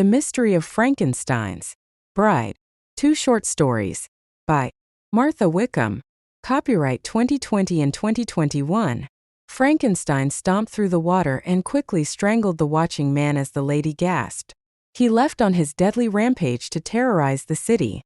The Mystery of Frankenstein's Bride. Two short stories. By Martha Wickham. Copyright 2020 and 2021. Frankenstein stomped through the water and quickly strangled the watching man as the lady gasped. He left on his deadly rampage to terrorize the city.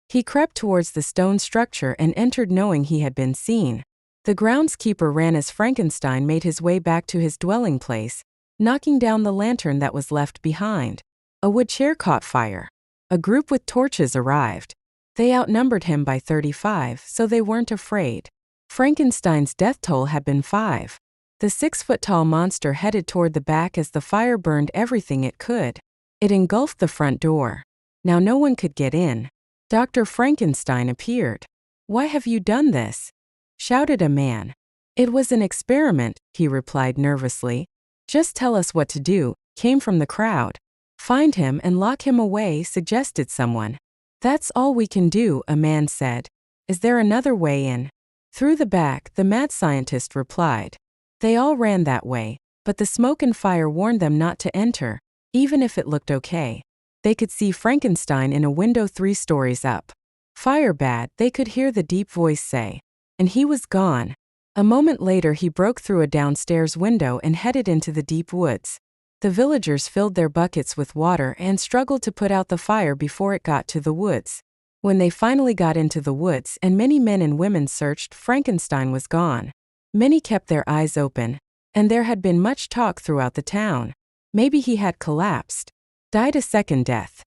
He crept towards the stone structure and entered knowing he had been seen. The groundskeeper ran as Frankenstein made his way back to his dwelling place, knocking down the lantern that was left behind. A wood chair caught fire. A group with torches arrived. They outnumbered him by 35, so they weren't afraid. Frankenstein's death toll had been 5. The 6-foot-tall monster headed toward the back as the fire burned everything it could. It engulfed the front door. Now no one could get in. Dr. Frankenstein appeared. "Why have you done this?" shouted a man. "It was an experiment," he replied nervously. "Just tell us what to do," came from the crowd. "Find him and lock him away," suggested someone. "That's all we can do," a man said. "Is there another way in?" "Through the back," the mad scientist replied. They all ran that way, but the smoke and fire warned them not to enter, even if it looked okay. They could see Frankenstein in a window 3 stories up. "Fire bad," they could hear the deep voice say. And he was gone. A moment later he broke through a downstairs window and headed into the deep woods. The villagers filled their buckets with water and struggled to put out the fire before it got to the woods. When they finally got into the woods and many men and women searched, Frankenstein was gone. Many kept their eyes open, and there had been much talk throughout the town. Maybe he had collapsed. Died a second death.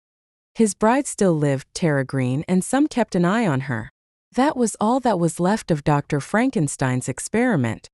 His bride still lived, Terra Green, and some kept an eye on her. That was all that was left of Dr. Frankenstein's experiment.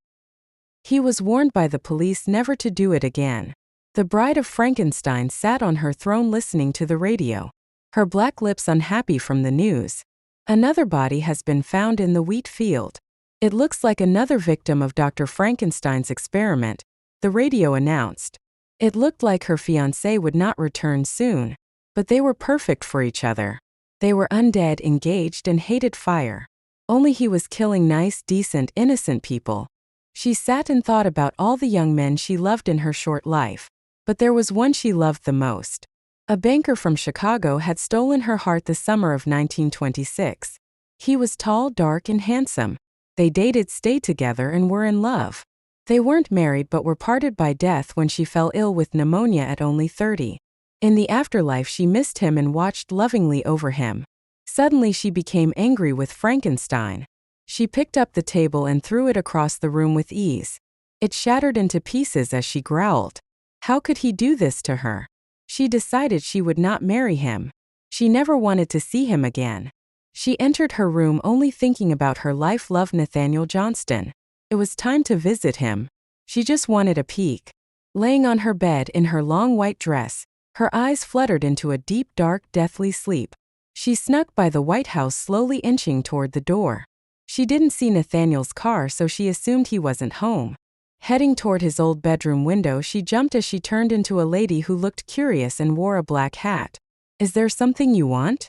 He was warned by the police never to do it again. The bride of Frankenstein sat on her throne listening to the radio, her black lips unhappy from the news. Another body has been found in the wheat field. It looks like another victim of Dr. Frankenstein's experiment, the radio announced. It looked like her fiancé would not return soon, but they were perfect for each other. They were undead, engaged, and hated fire. Only he was killing nice, decent, innocent people. She sat and thought about all the young men she loved in her short life. But there was one she loved the most. A banker from Chicago had stolen her heart the summer of 1926. He was tall, dark, and handsome. They dated, stayed together, and were in love. They weren't married but were parted by death when she fell ill with pneumonia at only 30. In the afterlife she missed him and watched lovingly over him. Suddenly she became angry with Frankenstein. She picked up the table and threw it across the room with ease. It shattered into pieces as she growled. How could he do this to her? She decided she would not marry him. She never wanted to see him again. She entered her room only thinking about her life-loved Nathaniel Johnston. It was time to visit him. She just wanted a peek. Laying on her bed in her long white dress, her eyes fluttered into a deep, dark, deathly sleep. She snuck by the White House, slowly inching toward the door. She didn't see Nathaniel's car, so she assumed he wasn't home. Heading toward his old bedroom window, she jumped as she turned into a lady who looked curious and wore a black hat. "Is there something you want?"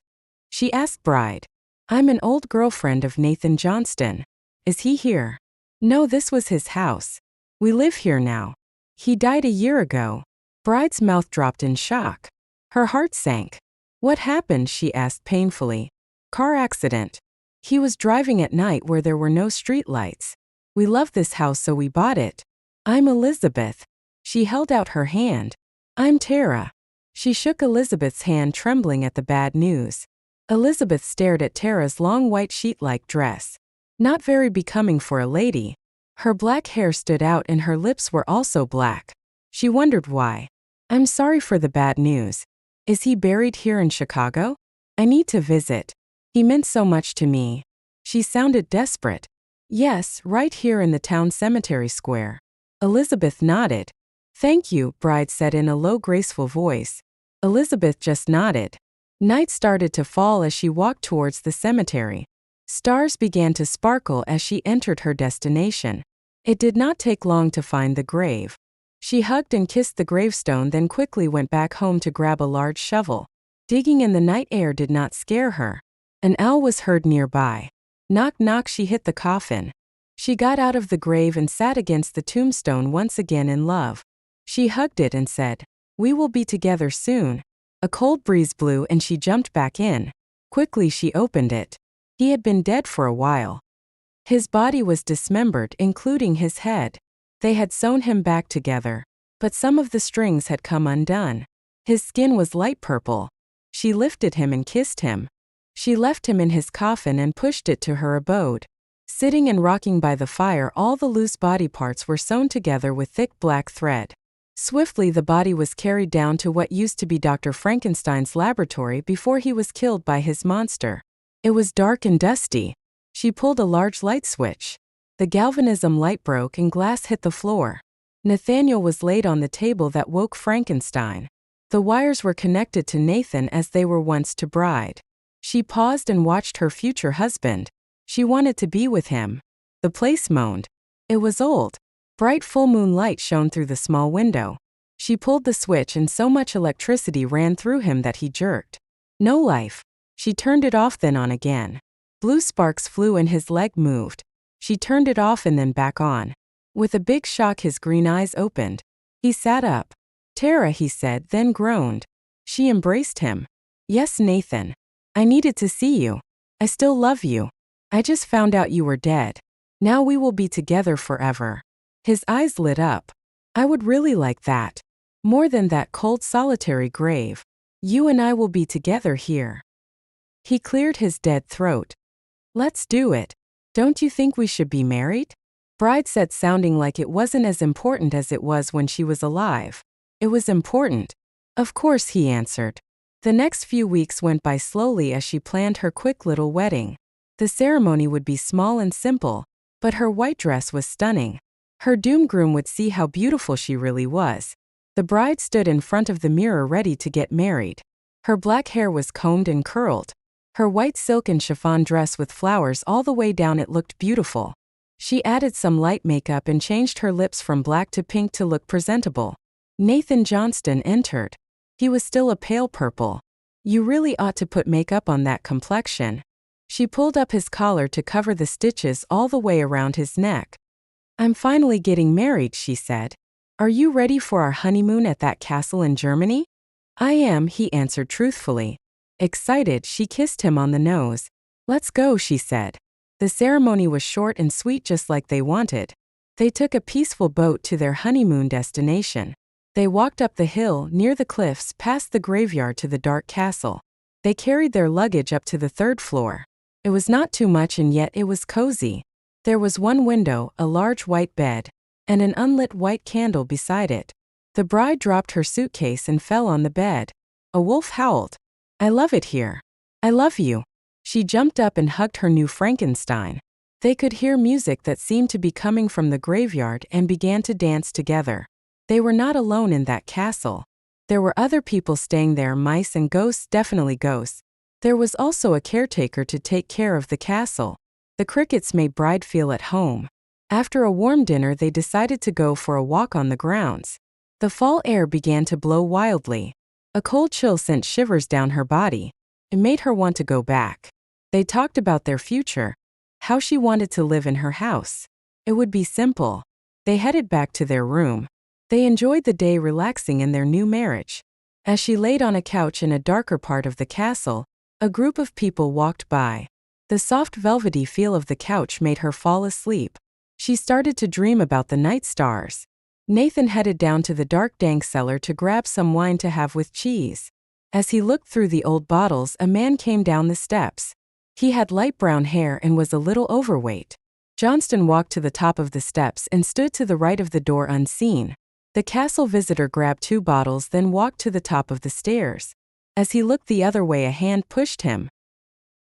she asked bride. "I'm an old girlfriend of Nathan Johnston. Is he here?" "No, this was his house. We live here now. He died a year ago." Bride's mouth dropped in shock. Her heart sank. "What happened?" she asked painfully. "Car accident. He was driving at night where there were no streetlights. We love this house so we bought it. I'm Elizabeth." She held out her hand. "I'm Terra." She shook Elizabeth's hand, trembling at the bad news. Elizabeth stared at Terra's long white sheet-like dress. Not very becoming for a lady. Her black hair stood out and her lips were also black. She wondered why. "I'm sorry for the bad news. Is he buried here in Chicago? I need to visit. He meant so much to me." She sounded desperate. "Yes, right here in the town cemetery square." Elizabeth nodded. "Thank you," Bride said in a low, graceful voice. Elizabeth just nodded. Night started to fall as she walked towards the cemetery. Stars began to sparkle as she entered her destination. It did not take long to find the grave. She hugged and kissed the gravestone, then quickly went back home to grab a large shovel. Digging in the night air did not scare her. An owl was heard nearby. Knock, knock, she hit the coffin. She got out of the grave and sat against the tombstone once again in love. She hugged it and said, We will be together soon. A cold breeze blew and she jumped back in. Quickly she opened it. He had been dead for a while. His body was dismembered, including his head. They had sewn him back together, but some of the strings had come undone. His skin was light purple. She lifted him and kissed him. She left him in his coffin and pushed it to her abode. Sitting and rocking by the fire, all the loose body parts were sewn together with thick black thread. Swiftly the body was carried down to what used to be Dr. Frankenstein's laboratory before he was killed by his monster. It was dark and dusty. She pulled a large light switch. The galvanism light broke and glass hit the floor. Nathaniel was laid on the table that woke Frankenstein. The wires were connected to Nathan as they were once to Bride. She paused and watched her future husband. She wanted to be with him. The place moaned. It was old. Bright full moon light shone through the small window. She pulled the switch and so much electricity ran through him that he jerked. No life. She turned it off, then on again. Blue sparks flew and his leg moved. She turned it off and then back on. With a big shock his green eyes opened. He sat up. Terra, he said, then groaned. She embraced him. Yes, Nathan. I needed to see you. I still love you. I just found out you were dead. Now we will be together forever. His eyes lit up. I would really like that. More than that cold solitary grave. You and I will be together here. He cleared his dead throat. Let's do it. Don't you think we should be married? Bride said, sounding like it wasn't as important as it was when she was alive. It was important. Of course, he answered. The next few weeks went by slowly as she planned her quick little wedding. The ceremony would be small and simple, but her white dress was stunning. Her doom-groom would see how beautiful she really was. The bride stood in front of the mirror ready to get married. Her black hair was combed and curled. Her white silk and chiffon dress with flowers all the way down, it looked beautiful. She added some light makeup and changed her lips from black to pink to look presentable. Nathan Johnston entered. He was still a pale purple. You really ought to put makeup on that complexion. She pulled up his collar to cover the stitches all the way around his neck. I'm finally getting married, she said. Are you ready for our honeymoon at that castle in Germany? I am, he answered truthfully. Excited, she kissed him on the nose. Let's go, she said. The ceremony was short and sweet, just like they wanted. They took a peaceful boat to their honeymoon destination. They walked up the hill, near the cliffs, past the graveyard to the dark castle. They carried their luggage up to the 3rd floor. It was not too much and yet it was cozy. There was one window, a large white bed, and an unlit white candle beside it. The bride dropped her suitcase and fell on the bed. A wolf howled. I love it here. I love you. She jumped up and hugged her new Frankenstein. They could hear music that seemed to be coming from the graveyard and began to dance together. They were not alone in that castle. There were other people staying there, mice and ghosts, definitely ghosts. There was also a caretaker to take care of the castle. The crickets made Bride feel at home. After a warm dinner, they decided to go for a walk on the grounds. The fall air began to blow wildly. A cold chill sent shivers down her body. It made her want to go back. They talked about their future, how she wanted to live in her house. It would be simple. They headed back to their room. They enjoyed the day, relaxing in their new marriage. As she laid on a couch in a darker part of the castle, a group of people walked by. The soft velvety feel of the couch made her fall asleep. She started to dream about the night stars. Nathan headed down to the dark dank cellar to grab some wine to have with cheese. As he looked through the old bottles, a man came down the steps. He had light brown hair and was a little overweight. Johnston walked to the top of the steps and stood to the right of the door unseen. The castle visitor grabbed 2 bottles, then walked to the top of the stairs. As he looked the other way, a hand pushed him.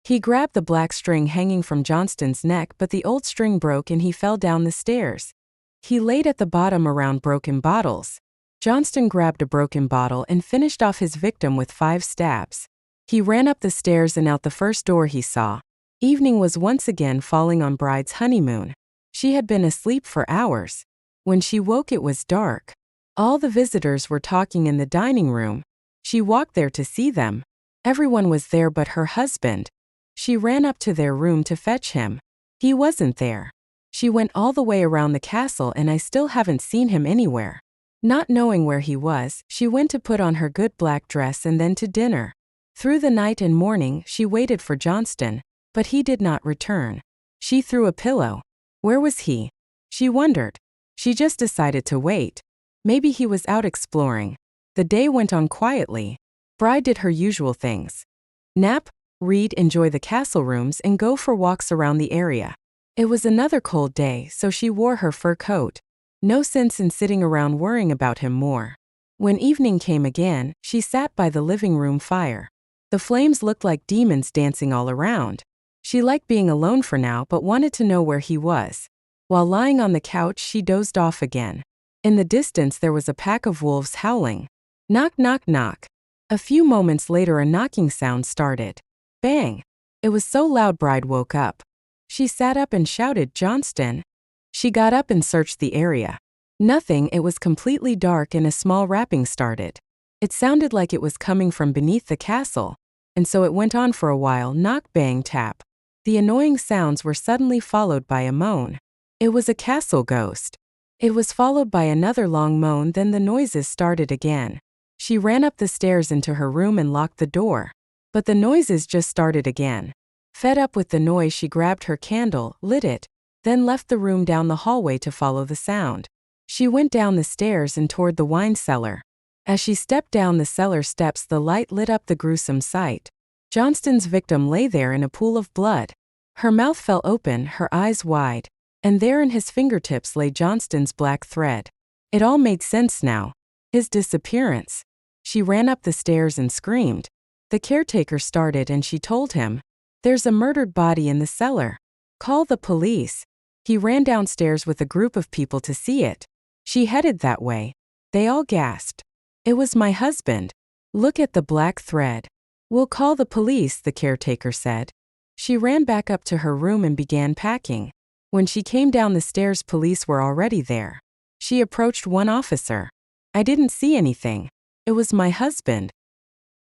He grabbed the black string hanging from Johnston's neck, but the old string broke and he fell down the stairs. He laid at the bottom around broken bottles. Johnston grabbed a broken bottle and finished off his victim with 5 stabs. He ran up the stairs and out the first door he saw. Evening was once again falling on Bride's honeymoon. She had been asleep for hours. When she woke, it was dark. All the visitors were talking in the dining room. She walked there to see them. Everyone was there but her husband. She ran up to their room to fetch him. He wasn't there. She went all the way around the castle and I still haven't seen him anywhere. Not knowing where he was, she went to put on her good black dress and then to dinner. Through the night and morning, she waited for Johnston, but he did not return. She threw a pillow. Where was he? She wondered. She just decided to wait. Maybe he was out exploring. The day went on quietly. Bride did her usual things. Nap, read, enjoy the castle rooms, and go for walks around the area. It was another cold day, so she wore her fur coat. No sense in sitting around worrying about him more. When evening came again, she sat by the living room fire. The flames looked like demons dancing all around. She liked being alone for now but wanted to know where he was. While lying on the couch, she dozed off again. In the distance there was a pack of wolves howling. Knock, knock, knock. A few moments later a knocking sound started. Bang! It was so loud Bride woke up. She sat up and shouted, "Johnston!" She got up and searched the area. Nothing, it was completely dark and a small rapping started. It sounded like it was coming from beneath the castle, and so it went on for a while, knock, bang, tap. The annoying sounds were suddenly followed by a moan. It was a castle ghost. It was followed by another long moan, then the noises started again. She ran up the stairs into her room and locked the door. But the noises just started again. Fed up with the noise, she grabbed her candle, lit it, then left the room down the hallway to follow the sound. She went down the stairs and toward the wine cellar. As she stepped down the cellar steps, the light lit up the gruesome sight. Johnston's victim lay there in a pool of blood. Her mouth fell open, her eyes wide, and there in his fingertips lay Johnston's black thread. It all made sense now. His disappearance. She ran up the stairs and screamed. The caretaker started and she told him, "There's a murdered body in the cellar. Call the police." He ran downstairs with a group of people to see it. She headed that way. They all gasped. "It was my husband. Look at the black thread." "We'll call the police," the caretaker said. She ran back up to her room and began packing. When she came down the stairs, police were already there. She approached one officer. "I didn't see anything. It was my husband.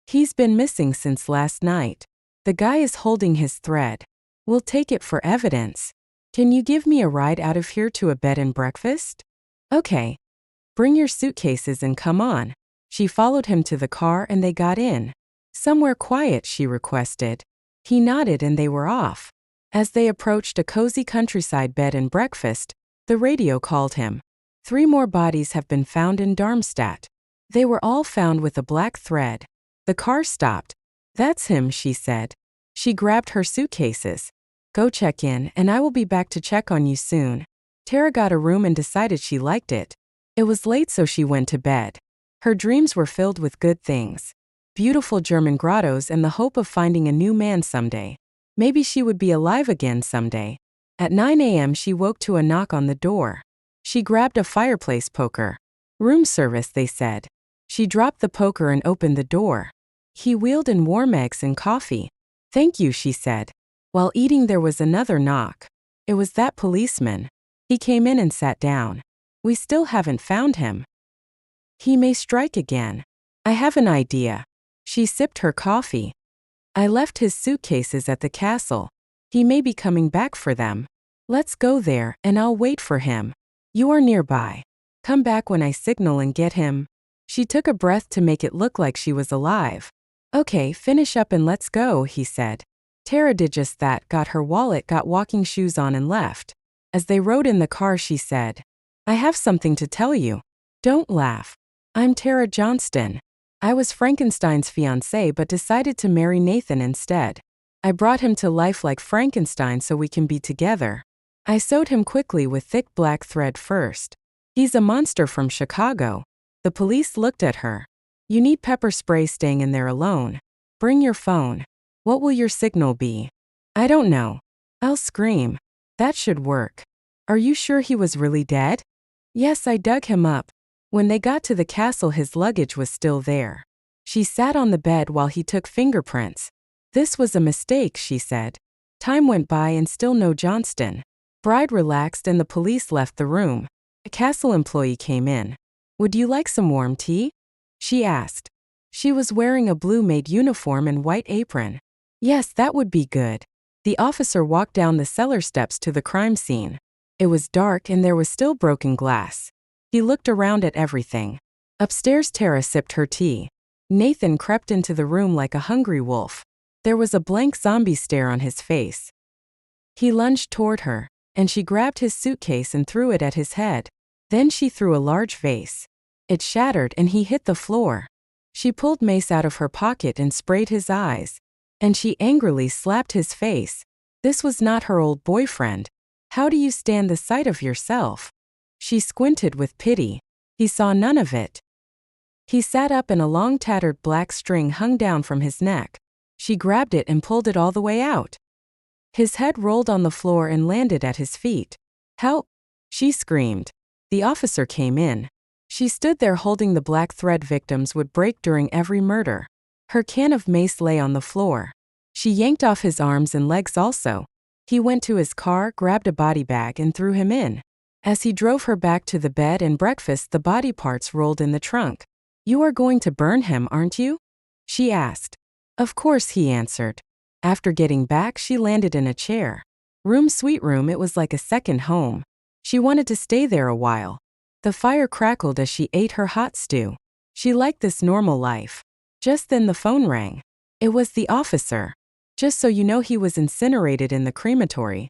He's been missing since last night. The guy is holding his thread. We'll take it for evidence. Can you give me a ride out of here to a bed and breakfast?" "Okay. Bring your suitcases and come on." She followed him to the car and they got in. "Somewhere quiet," she requested. He nodded and they were off. As they approached a cozy countryside bed and breakfast, the radio called him. 3 more bodies have been found in Darmstadt. They were all found with a black thread. The car stopped. "That's him," she said. She grabbed her suitcases. "Go check in, and I will be back to check on you soon." Terra got a room and decided she liked it. It was late, so she went to bed. Her dreams were filled with good things. Beautiful German grottos and the hope of finding a new man someday. Maybe she would be alive again someday. At 9 a.m. she woke to a knock on the door. She grabbed a fireplace poker. "Room service," they said. She dropped the poker and opened the door. He wheeled in warm eggs and coffee. "Thank you," she said. While eating there was another knock. It was that policeman. He came in and sat down. "We still haven't found him. He may strike again. I have an idea." She sipped her coffee. "I left his suitcases at the castle. He may be coming back for them. Let's go there, and I'll wait for him. You are nearby. Come back when I signal and get him." She took a breath to make it look like she was alive. "Okay, finish up and let's go," he said. Terra did just that, got her wallet, got walking shoes on and left. As they rode in the car, she said, "I have something to tell you. Don't laugh. I'm Terra Johnston. I was Frankenstein's fiancée but decided to marry Nathan instead. I brought him to life like Frankenstein so we can be together. I sewed him quickly with thick black thread first. He's a monster from Chicago." The police looked at her. "You need pepper spray staying in there alone. Bring your phone. What will your signal be?" "I don't know. I'll scream." "That should work. Are you sure he was really dead?" "Yes, I dug him up. When they got to the castle, his luggage was still there." She sat on the bed while he took fingerprints. "This was a mistake," she said. Time went by and still no Johnston. Bride relaxed and the police left the room. A castle employee came in. "Would you like some warm tea?" she asked. She was wearing a blue-maid uniform and white apron. "Yes, that would be good." The officer walked down the cellar steps to the crime scene. It was dark and there was still broken glass. He looked around at everything. Upstairs, Terra sipped her tea. Nathan crept into the room like a hungry wolf. There was a blank zombie stare on his face. He lunged toward her, and she grabbed his suitcase and threw it at his head. Then she threw a large vase. It shattered and he hit the floor. She pulled mace out of her pocket and sprayed his eyes. And she angrily slapped his face. This was not her old boyfriend. How do you stand the sight of yourself? She squinted with pity. He saw none of it. He sat up and a long tattered black string hung down from his neck. She grabbed it and pulled it all the way out. His head rolled on the floor and landed at his feet. Help! She screamed. The officer came in. She stood there holding the black thread victims would break during every murder. Her can of mace lay on the floor. She yanked off his arms and legs also. He went to his car, grabbed a body bag and threw him in. As he drove her back to the bed and breakfast, the body parts rolled in the trunk. You are going to burn him, aren't you? She asked. Of course, he answered. After getting back, she landed in a chair. Sweet room, it was like a second home. She wanted to stay there a while. The fire crackled as she ate her hot stew. She liked this normal life. Just then the phone rang. It was the officer. Just so you know, he was incinerated in the crematory.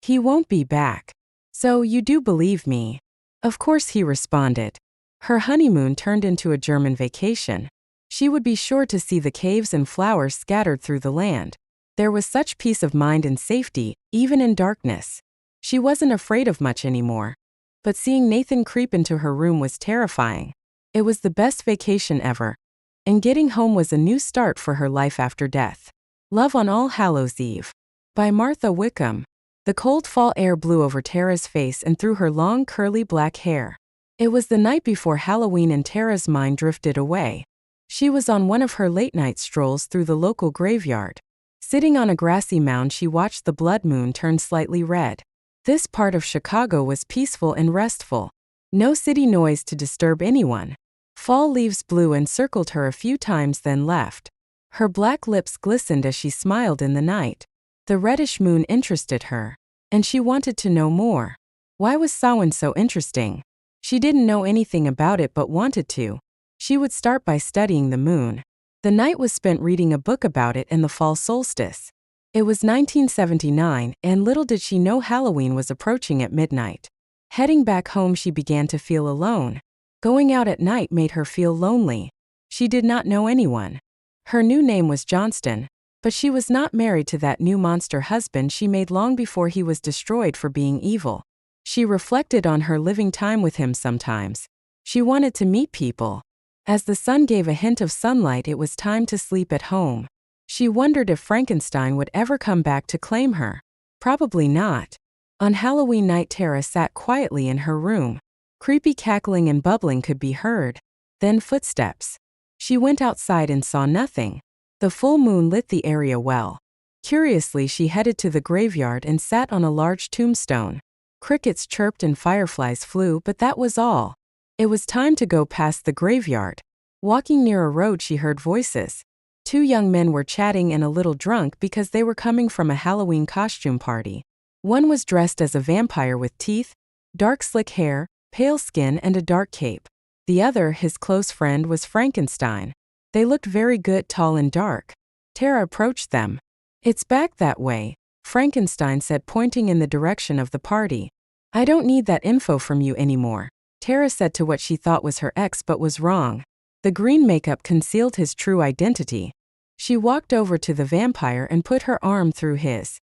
He won't be back. So you do believe me? Of course, he responded. Her honeymoon turned into a German vacation. She would be sure to see the caves and flowers scattered through the land. There was such peace of mind and safety, even in darkness. She wasn't afraid of much anymore. But seeing Nathan creep into her room was terrifying. It was the best vacation ever. And getting home was a new start for her life after death. Love on All Hallows Eve. By Martha Wickham. The cold fall air blew over Terra's face and through her long curly black hair. It was the night before Halloween and Terra's mind drifted away. She was on one of her late-night strolls through the local graveyard. Sitting on a grassy mound, she watched the blood moon turn slightly red. This part of Chicago was peaceful and restful. No city noise to disturb anyone. Fall leaves blew and circled her a few times, then left. Her black lips glistened as she smiled in the night. The reddish moon interested her, and she wanted to know more. Why was Samhain so interesting? She didn't know anything about it but wanted to. She would start by studying the moon. The night was spent reading a book about it and the fall solstice. It was 1979, and little did she know Halloween was approaching at midnight. Heading back home, she began to feel alone. Going out at night made her feel lonely. She did not know anyone. Her new name was Johnston, but she was not married to that new monster husband she made long before he was destroyed for being evil. She reflected on her living time with him sometimes. She wanted to meet people. As the sun gave a hint of sunlight, it was time to sleep at home. She wondered if Frankenstein would ever come back to claim her. Probably not. On Halloween night, Terra sat quietly in her room. Creepy cackling and bubbling could be heard. Then footsteps. She went outside and saw nothing. The full moon lit the area well. Curiously, she headed to the graveyard and sat on a large tombstone. Crickets chirped and fireflies flew, but that was all. It was time to go past the graveyard. Walking near a road, she heard voices. Two young men were chatting and a little drunk because they were coming from a Halloween costume party. One was dressed as a vampire with teeth, dark slick hair, pale skin and a dark cape. The other, his close friend, was Frankenstein. They looked very good, tall and dark. Terra approached them. It's back that way, Frankenstein said, pointing in the direction of the party. I don't need that info from you anymore, Terra said to what she thought was her ex but was wrong. The green makeup concealed his true identity. She walked over to the vampire and put her arm through his.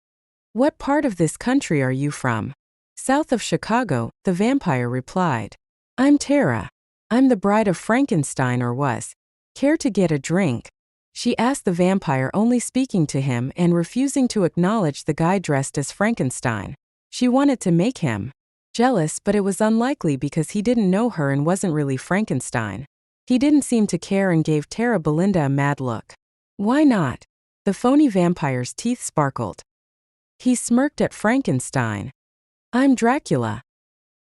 What part of this country are you from? South of Chicago, the vampire replied. I'm Terra. I'm the bride of Frankenstein, or was. Care to get a drink? She asked the vampire, only speaking to him and refusing to acknowledge the guy dressed as Frankenstein. She wanted to make him jealous, but it was unlikely because he didn't know her and wasn't really Frankenstein. He didn't seem to care and gave Terra Belinda a mad look. Why not? The phony vampire's teeth sparkled. He smirked at Frankenstein. I'm Dracula,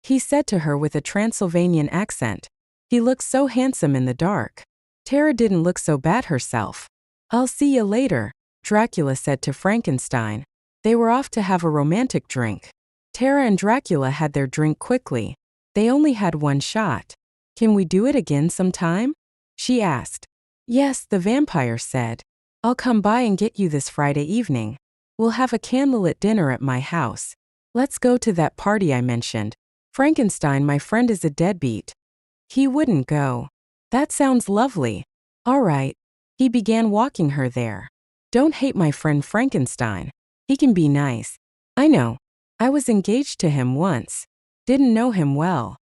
he said to her with a Transylvanian accent. He looked so handsome in the dark. Terra didn't look so bad herself. I'll see you later, Dracula said to Frankenstein. They were off to have a romantic drink. Terra and Dracula had their drink quickly. They only had one shot. Can we do it again sometime? She asked. Yes, the vampire said. I'll come by and get you this Friday evening. We'll have a candlelit dinner at my house. Let's go to that party I mentioned. Frankenstein, my friend, is a deadbeat. He wouldn't go. That sounds lovely. All right. He began walking her there. Don't hate my friend Frankenstein. He can be nice. I know. I was engaged to him once. Didn't know him well.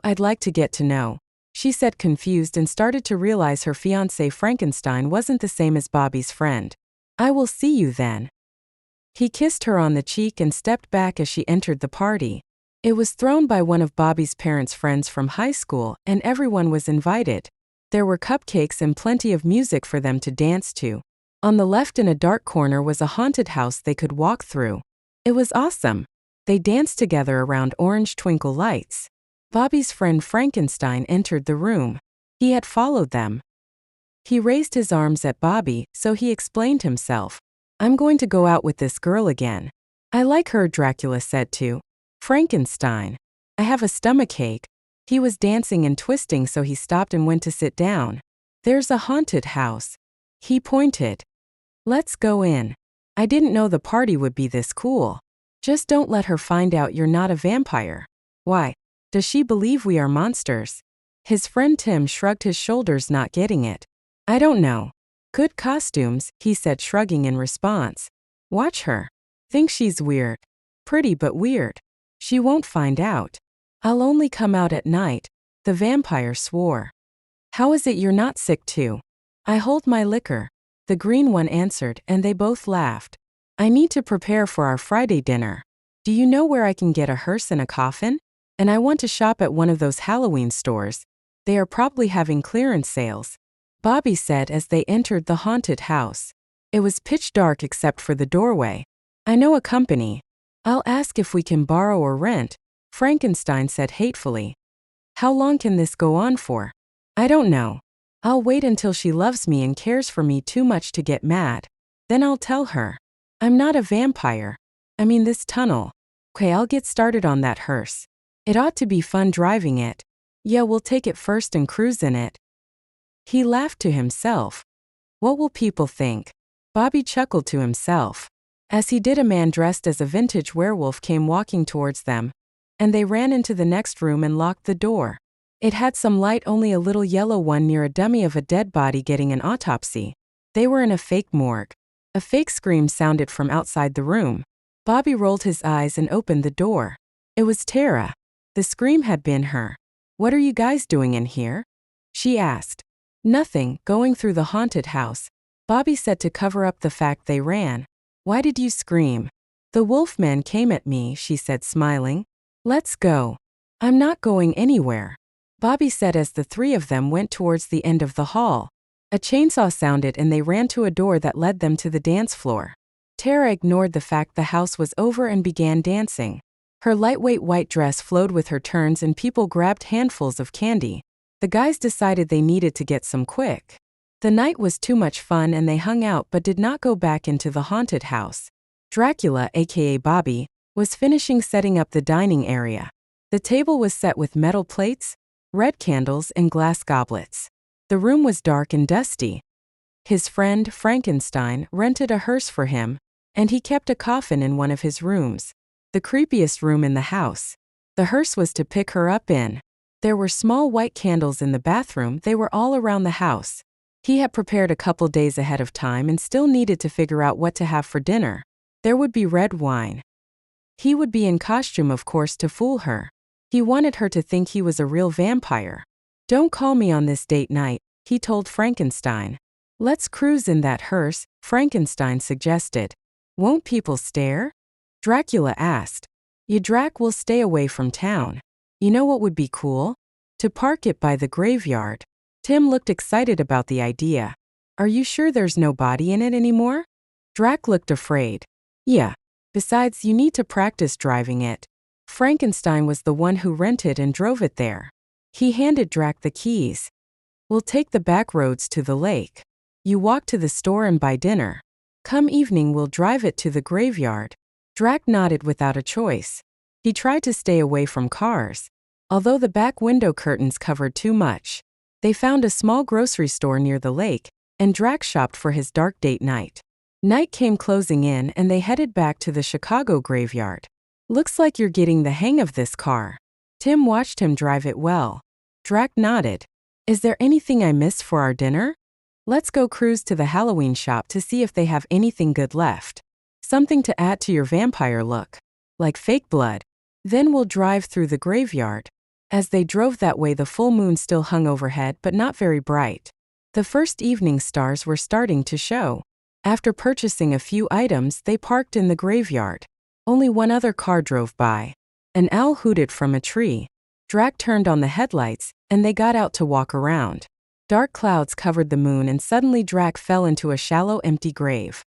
I'd like to get to know. She said, confused, and started to realize her fiancé Frankenstein wasn't the same as Bobby's friend. I will see you then. He kissed her on the cheek and stepped back as she entered the party. It was thrown by one of Bobby's parents' friends from high school, and everyone was invited. There were cupcakes and plenty of music for them to dance to. On the left in a dark corner was a haunted house they could walk through. It was awesome. They danced together around orange twinkle lights. Bobby's friend Frankenstein entered the room. He had followed them. He raised his arms at Bobby, so he explained himself. I'm going to go out with this girl again. I like her, Dracula said to Frankenstein. I have a stomachache. He was dancing and twisting, so he stopped and went to sit down. There's a haunted house. He pointed. Let's go in. I didn't know the party would be this cool. Just don't let her find out you're not a vampire. Why? Does she believe we are monsters? His friend Tim shrugged his shoulders, not getting it. I don't know. Good costumes, he said, shrugging in response. Watch her. Think she's weird. Pretty but weird. She won't find out. I'll only come out at night, the vampire swore. How is it you're not sick too? I hold my liquor, the green one answered, and they both laughed. I need to prepare for our Friday dinner. Do you know where I can get a hearse and a coffin? And I want to shop at one of those Halloween stores. They are probably having clearance sales. Bobby said as they entered the haunted house. It was pitch dark except for the doorway. I know a company. I'll ask if we can borrow or rent, Frankenstein said hatefully. How long can this go on for? I don't know. I'll wait until she loves me and cares for me too much to get mad. Then I'll tell her. I'm not a vampire. I mean this tunnel. Okay, I'll get started on that hearse. It ought to be fun driving it. Yeah, we'll take it first and cruise in it. He laughed to himself. What will people think? Bobby chuckled to himself. As he did, a man dressed as a vintage werewolf came walking towards them, and they ran into the next room and locked the door. It had some light, only a little yellow one, near a dummy of a dead body getting an autopsy. They were in a fake morgue. A fake scream sounded from outside the room. Bobby rolled his eyes and opened the door. It was Terra. The scream had been her. What are you guys doing in here? She asked. Nothing, going through the haunted house, Bobby said to cover up the fact they ran. Why did you scream? The wolfman came at me, she said, smiling. Let's go. I'm not going anywhere, Bobby said as the three of them went towards the end of the hall. A chainsaw sounded and they ran to a door that led them to the dance floor. Terra ignored the fact the house was over and began dancing. Her lightweight white dress flowed with her turns and people grabbed handfuls of candy. The guys decided they needed to get some quick. The night was too much fun and they hung out but did not go back into the haunted house. Dracula, aka Bobby, was finishing setting up the dining area. The table was set with metal plates, red candles, and glass goblets. The room was dark and dusty. His friend, Frankenstein, rented a hearse for him, and he kept a coffin in one of his rooms. The creepiest room in the house. The hearse was to pick her up in. There were small white candles in the bathroom. They were all around the house. He had prepared a couple days ahead of time and still needed to figure out what to have for dinner. There would be red wine. He would be in costume, of course, to fool her. He wanted her to think he was a real vampire. Don't call me on this date night, he told Frankenstein. Let's cruise in that hearse, Frankenstein suggested. Won't people stare? Dracula asked. Drac will stay away from town. You know what would be cool? To park it by the graveyard. Tim looked excited about the idea. Are you sure there's no body in it anymore? Drac looked afraid. Yeah. Besides, you need to practice driving it. Frankenstein was the one who rented and drove it there. He handed Drac the keys. We'll take the back roads to the lake. You walk to the store and buy dinner. Come evening, we'll drive it to the graveyard. Drac nodded without a choice. He tried to stay away from cars. although the back window curtains covered too much. They found a small grocery store near the lake, and Drac shopped for his dark date night. Night came closing in and they headed back to the Chicago graveyard. Looks like you're getting the hang of this car. Tim watched him drive it well. Drac nodded. Is there anything I missed for our dinner? Let's go cruise to the Halloween shop to see if they have anything good left. Something to add to your vampire look. Like fake blood. Then we'll drive through the graveyard. As they drove that way, the full moon still hung overhead but not very bright. The first evening stars were starting to show. After purchasing a few items, they parked in the graveyard. Only one other car drove by. An owl hooted from a tree. Drac turned on the headlights, and they got out to walk around. Dark clouds covered the moon and suddenly Drac fell into a shallow, empty grave.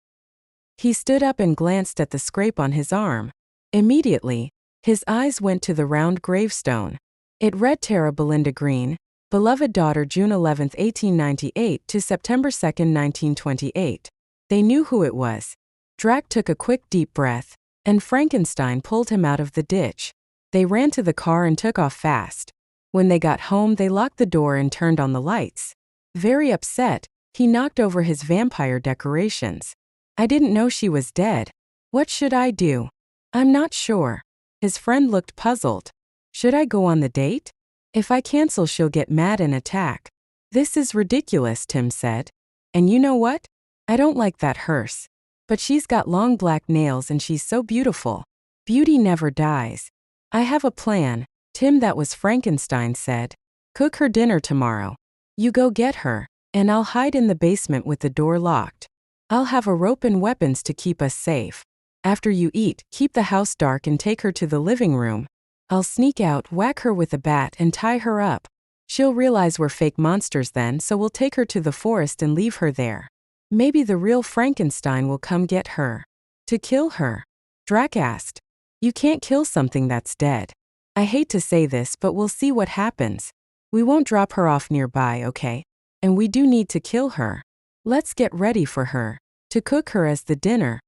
He stood up and glanced at the scrape on his arm. Immediately, his eyes went to the round gravestone. It read Terra Belinda Green, beloved daughter June 11, 1898 to September 2, 1928. They knew who it was. Drac took a quick deep breath, and Frankenstein pulled him out of the ditch. They ran to the car and took off fast. When they got home, they locked the door and turned on the lights. Very upset, he knocked over his vampire decorations. I didn't know she was dead. What should I do? I'm not sure. His friend looked puzzled. Should I go on the date? If I cancel, she'll get mad and attack. This is ridiculous, Tim said. And you know what? I don't like that hearse. But she's got long black nails and she's so beautiful. Beauty never dies. I have a plan, Tim, that was Frankenstein said. Cook her dinner tomorrow. You go get her, and I'll hide in the basement with the door locked. I'll have a rope and weapons to keep us safe. After you eat, keep the house dark and take her to the living room. I'll sneak out, whack her with a bat and tie her up. She'll realize we're fake monsters then, so we'll take her to the forest and leave her there. Maybe the real Frankenstein will come get her. To kill her? Drac asked. You can't kill something that's dead. I hate to say this, but we'll see what happens. We won't drop her off nearby, okay? And we do need to kill her. Let's get ready for her. To cook her as the dinner.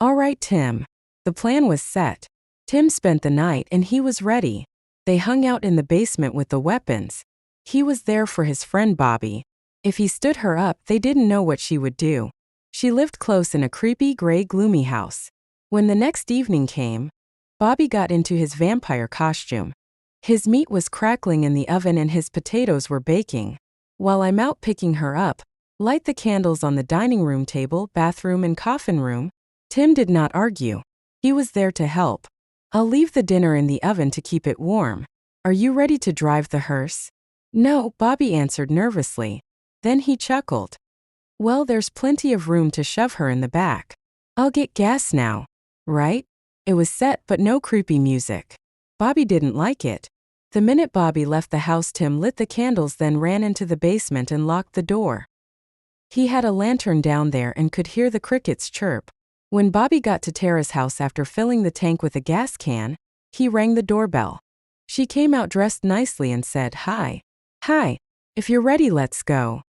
All right, Tim. The plan was set. Tim spent the night and he was ready. They hung out in the basement with the weapons. He was there for his friend Bobby. If he stood her up, they didn't know what she would do. She lived close in a creepy, gray, gloomy house. When the next evening came, Bobby got into his vampire costume. His meat was crackling in the oven and his potatoes were baking. While I'm out picking her up, light the candles on the dining room table, bathroom, and coffin room. Tim did not argue. He was there to help. I'll leave the dinner in the oven to keep it warm. Are you ready to drive the hearse? No, Bobby answered nervously. Then he chuckled. Well, there's plenty of room to shove her in the back. I'll get gas now. Right? It was set but no creepy music. Bobby didn't like it. The minute Bobby left the house, Tim lit the candles, then ran into the basement and locked the door. He had a lantern down there and could hear the crickets chirp. When Bobby got to Terra's house after filling the tank with a gas can, he rang the doorbell. She came out dressed nicely and said, Hi. Hi. If you're ready, let's go.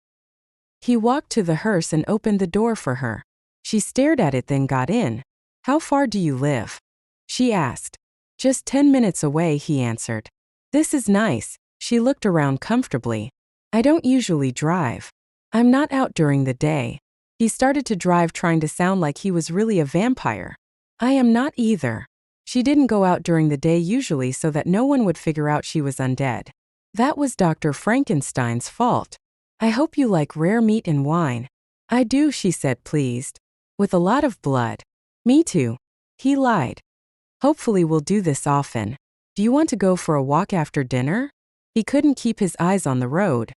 He walked to the hearse and opened the door for her. She stared at it, then got in. How far do you live? She asked. Just 10 minutes away, he answered. This is nice. She looked around comfortably. I don't usually drive. I'm not out during the day. He started to drive, trying to sound like he was really a vampire. I am not either. She didn't go out during the day usually so that no one would figure out she was undead. That was Dr. Frankenstein's fault. I hope you like rare meat and wine. I do, she said, pleased. With a lot of blood. Me too. He lied. Hopefully we'll do this often. Do you want to go for a walk after dinner? He couldn't keep his eyes on the road.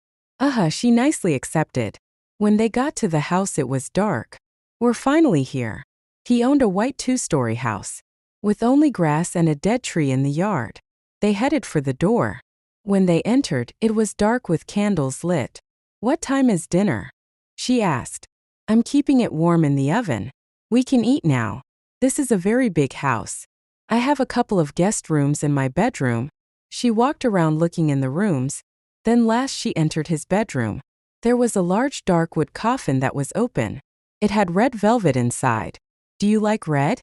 She nicely accepted. When they got to the house, it was dark. We're finally here. He owned a white 2-story house, with only grass and a dead tree in the yard. They headed for the door. When they entered, it was dark with candles lit. What time is dinner? She asked. I'm keeping it warm in the oven. We can eat now. This is a very big house. I have a couple of guest rooms and my bedroom. She walked around looking in the rooms. Then last she entered his bedroom. There was a large dark wood coffin that was open. It had red velvet inside. Do you like red?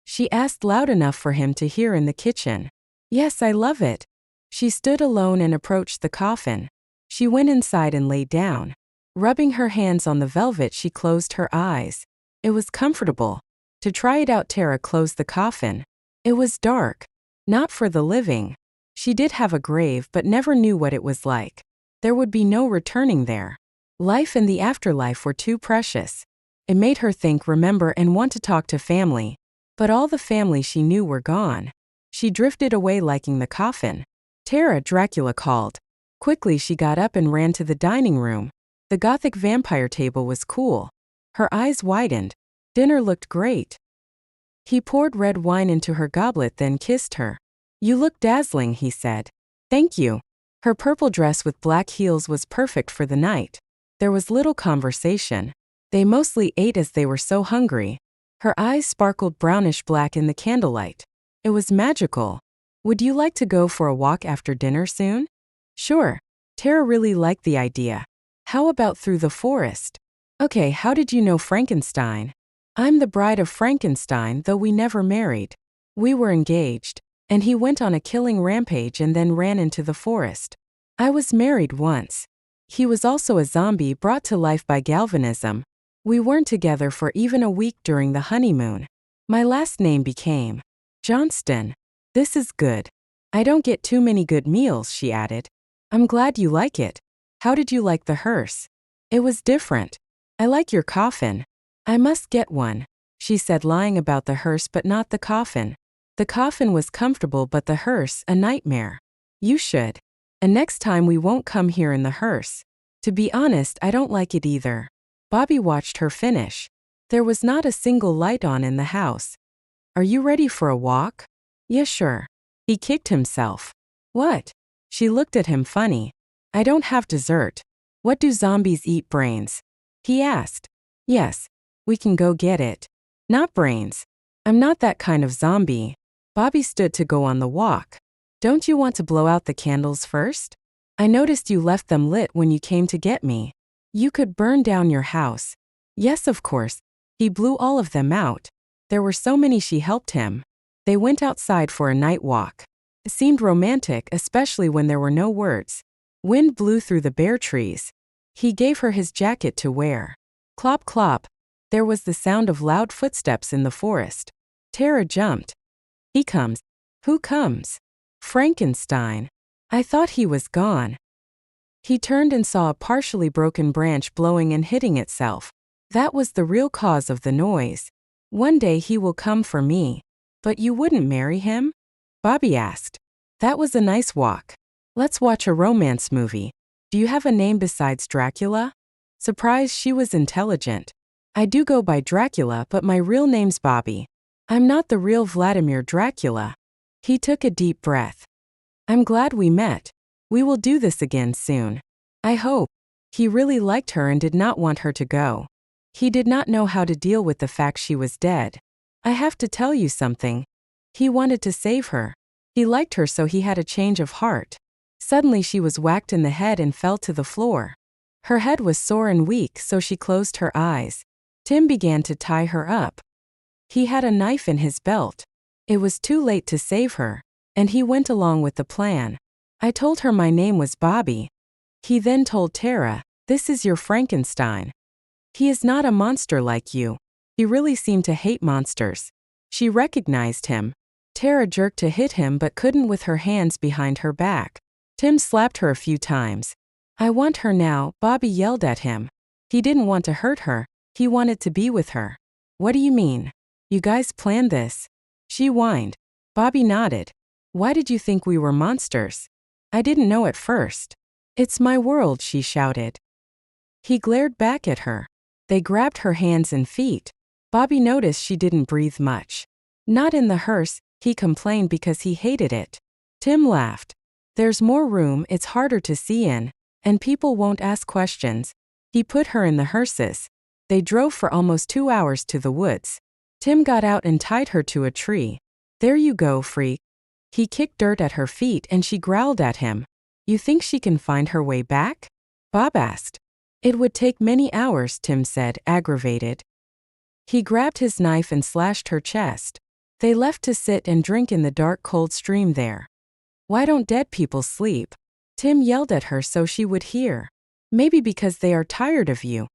She asked loud enough for him to hear in the kitchen. Yes, I love it. She stood alone and approached the coffin. She went inside and lay down. Rubbing her hands on the velvet, she closed her eyes. It was comfortable. To try it out, Terra closed the coffin. It was dark. Not for the living. She did have a grave but never knew what it was like. There would be no returning there. Life and the afterlife were too precious. It made her think, remember, and want to talk to family. But all the family she knew were gone. She drifted away, liking the coffin. Terra, Dracula called. Quickly she got up and ran to the dining room. The Gothic vampire table was cool. Her eyes widened. Dinner looked great. He poured red wine into her goblet, then kissed her. "You look dazzling," he said. "Thank you." Her purple dress with black heels was perfect for the night. There was little conversation. They mostly ate as they were so hungry. Her eyes sparkled brownish black in the candlelight. It was magical. "Would you like to go for a walk after dinner soon?" "Sure." Terra really liked the idea. "How about through the forest?" "Okay, how did you know Frankenstein?" "I'm the bride of Frankenstein, though we never married. We were engaged, and he went on a killing rampage and then ran into the forest. I was married once. He was also a zombie brought to life by galvanism. We weren't together for even a week during the honeymoon. My last name became Johnston. This is good. I don't get too many good meals," she added. "I'm glad you like it. How did you like the hearse?" "It was different. I like your coffin. I must get one," she said, lying about the hearse but not the coffin. The coffin was comfortable but the hearse a nightmare. "You should. And next time we won't come here in the hearse. To be honest, I don't like it either." Bobby watched her finish. There was not a single light on in the house. "Are you ready for a walk?" "Yeah, sure." He kicked himself. "What?" She looked at him funny. "I don't have dessert." "What do zombies eat, brains?" he asked. "Yes. We can go get it." "Not brains. I'm not that kind of zombie." Bobby stood to go on the walk. "Don't you want to blow out the candles first? I noticed you left them lit when you came to get me. You could burn down your house." "Yes, of course." He blew all of them out. There were so many, she helped him. They went outside for a night walk. It seemed romantic, especially when there were no words. Wind blew through the bare trees. He gave her his jacket to wear. Clop clop. There was the sound of loud footsteps in the forest. Terra jumped. "He comes." "Who comes?" "Frankenstein. I thought he was gone." He turned and saw a partially broken branch blowing and hitting itself. That was the real cause of the noise. "One day he will come for me." "But you wouldn't marry him?" Bobby asked. "That was a nice walk. Let's watch a romance movie. Do you have a name besides Dracula?" Surprised, she was intelligent. "I do go by Dracula, but my real name's Bobby. I'm not the real Vladimir Dracula." He took a deep breath. "I'm glad we met. We will do this again soon. I hope." He really liked her and did not want her to go. He did not know how to deal with the fact she was dead. "I have to tell you something." He wanted to save her. He liked her, so he had a change of heart. Suddenly she was whacked in the head and fell to the floor. Her head was sore and weak, so she closed her eyes. Tim began to tie her up. He had a knife in his belt. It was too late to save her, and he went along with the plan. "I told her my name was Bobby." He then told Terra, "This is your Frankenstein. He is not a monster like you." He really seemed to hate monsters. She recognized him. Terra jerked to hit him but couldn't with her hands behind her back. Tim slapped her a few times. "I want her now," Bobby yelled at him. He didn't want to hurt her. He wanted to be with her. "What do you mean? You guys planned this?" She whined. Bobby nodded. "Why did you think we were monsters?" "I didn't know at first." "It's my world," she shouted. He glared back at her. They grabbed her hands and feet. Bobby noticed she didn't breathe much. "Not in the hearse," he complained because he hated it. Tim laughed. "There's more room, it's harder to see in, and people won't ask questions." He put her in the hearses. They drove for almost 2 hours to the woods. Tim got out and tied her to a tree. "There you go, freak." He kicked dirt at her feet and she growled at him. "You think she can find her way back?" Bob asked. "It would take many hours," Tim said, aggravated. He grabbed his knife and slashed her chest. They left to sit and drink in the dark, cold stream there. Why don't dead people sleep? Tim yelled at her so she would hear. Maybe because they are tired of you.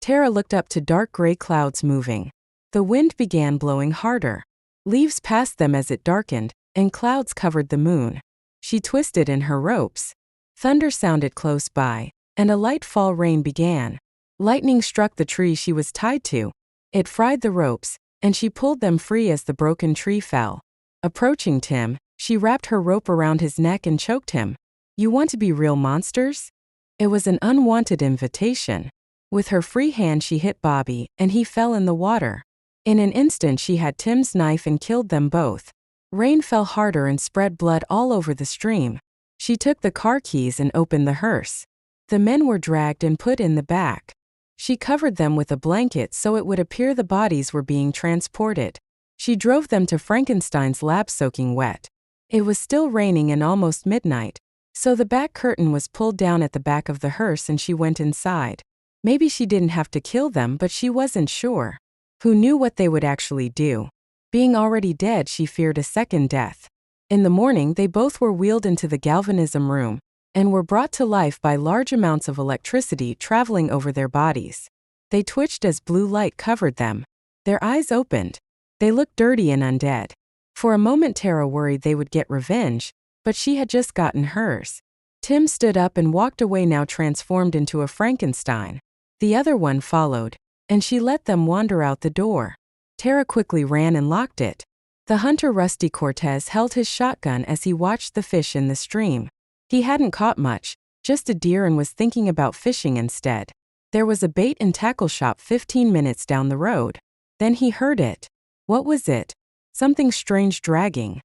Terra looked up to dark gray clouds moving. The wind began blowing harder. Leaves passed them as it darkened, and clouds covered the moon. She twisted in her ropes. Thunder sounded close by, and a light fall rain began. Lightning struck the tree she was tied to. It fried the ropes, and she pulled them free as the broken tree fell. Approaching Tim, she wrapped her rope around his neck and choked him. You want to be real monsters? It was an unwanted invitation. With her free hand she hit Bobby, and he fell in the water. In an instant she had Tim's knife and killed them both. Rain fell harder and spread blood all over the stream. She took the car keys and opened the hearse. The men were dragged and put in the back. She covered them with a blanket so it would appear the bodies were being transported. She drove them to Frankenstein's lab soaking wet. It was still raining and almost midnight, so the back curtain was pulled down at the back of the hearse and she went inside. Maybe she didn't have to kill them, but she wasn't sure. Who knew what they would actually do? Being already dead, she feared a second death. In the morning, they both were wheeled into the galvanism room and were brought to life by large amounts of electricity traveling over their bodies. They twitched as blue light covered them. Their eyes opened. They looked dirty and undead. For a moment Terra worried they would get revenge, but she had just gotten hers. Tim stood up and walked away, now transformed into a Frankenstein. The other one followed, and she let them wander out the door. Terra quickly ran and locked it. The hunter Rusty Cortez held his shotgun as he watched the fish in the stream. He hadn't caught much, just a deer, and was thinking about fishing instead. There was a bait and tackle shop 15 minutes down the road. Then he heard it. What was it? Something strange dragging.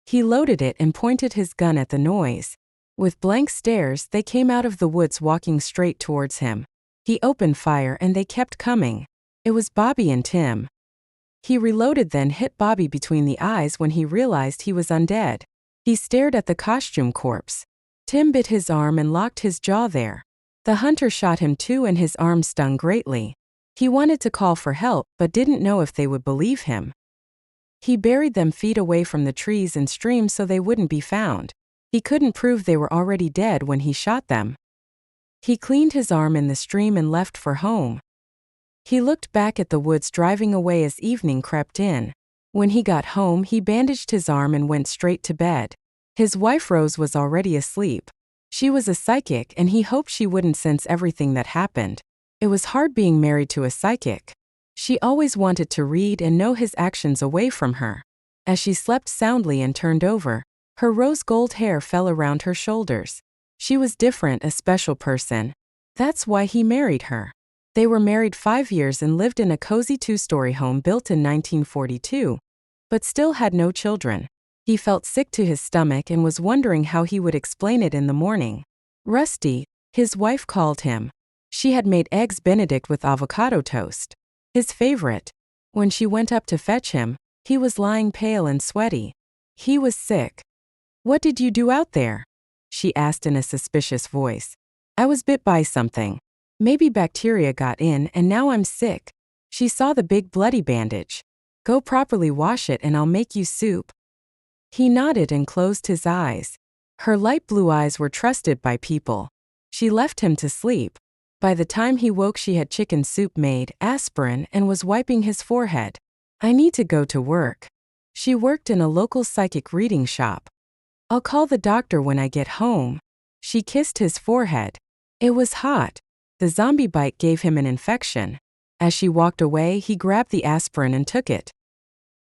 He loaded it and pointed his gun at the noise. With blank stares, they came out of the woods walking straight towards him. He opened fire and they kept coming. It was Bobby and Tim. He reloaded, then hit Bobby between the eyes when he realized he was undead. He stared at the costume corpse. Tim bit his arm and locked his jaw there. The hunter shot him too and his arm stung greatly. He wanted to call for help but didn't know if they would believe him. He buried them feet away from the trees and streams so they wouldn't be found. He couldn't prove they were already dead when he shot them. He cleaned his arm in the stream and left for home. He looked back at the woods driving away as evening crept in. When he got home, he bandaged his arm and went straight to bed. His wife Rose was already asleep. She was a psychic and he hoped she wouldn't sense everything that happened. It was hard being married to a psychic. She always wanted to read and know his actions away from her. As she slept soundly and turned over, her rose gold hair fell around her shoulders. She was different, a special person. That's why he married her. They were married 5 years and lived in a cozy 2-story home built in 1942, but still had no children. He felt sick to his stomach and was wondering how he would explain it in the morning. Rusty, his wife, called him. She had made eggs Benedict with avocado toast. His favorite. When she went up to fetch him, he was lying pale and sweaty. He was sick. "What did you do out there?" she asked in a suspicious voice. "I was bit by something. Maybe bacteria got in and now I'm sick." She saw the big bloody bandage. "Go properly wash it and I'll make you soup." He nodded and closed his eyes. Her light blue eyes were trusted by people. She left him to sleep. By the time he woke she had chicken soup made, aspirin, and was wiping his forehead. "I need to go to work." She worked in a local psychic reading shop. "I'll call the doctor when I get home." She kissed his forehead. It was hot. The zombie bite gave him an infection. As she walked away, he grabbed the aspirin and took it.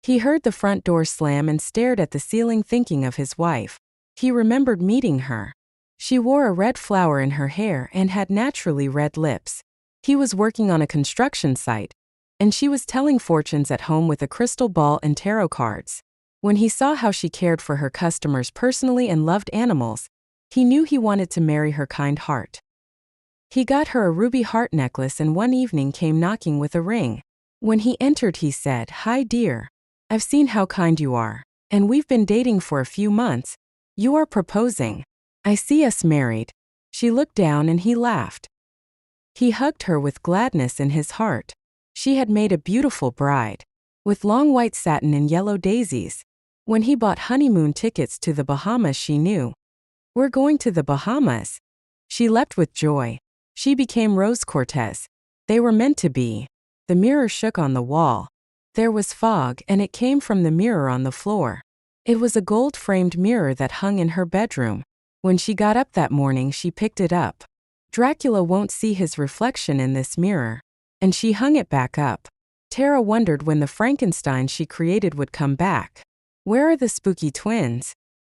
He heard the front door slam and stared at the ceiling, thinking of his wife. He remembered meeting her. She wore a red flower in her hair and had naturally red lips. He was working on a construction site, and she was telling fortunes at home with a crystal ball and tarot cards. When he saw how she cared for her customers personally and loved animals, he knew he wanted to marry her kind heart. He got her a ruby heart necklace and one evening came knocking with a ring. When he entered he said, "Hi dear. I've seen how kind you are, and we've been dating for a few months. You are proposing. I see us married." She looked down and he laughed. He hugged her with gladness in his heart. She had made a beautiful bride, with long white satin and yellow daisies. When he bought honeymoon tickets to the Bahamas, she knew. We're going to the Bahamas. She leapt with joy. She became Rose Cortez. They were meant to be. The mirror shook on the wall. There was fog, and it came from the mirror on the floor. It was a gold-framed mirror that hung in her bedroom. When she got up that morning, she picked it up. Dracula won't see his reflection in this mirror. And she hung it back up. Terra wondered when the Frankenstein she created would come back. Where are the spooky twins?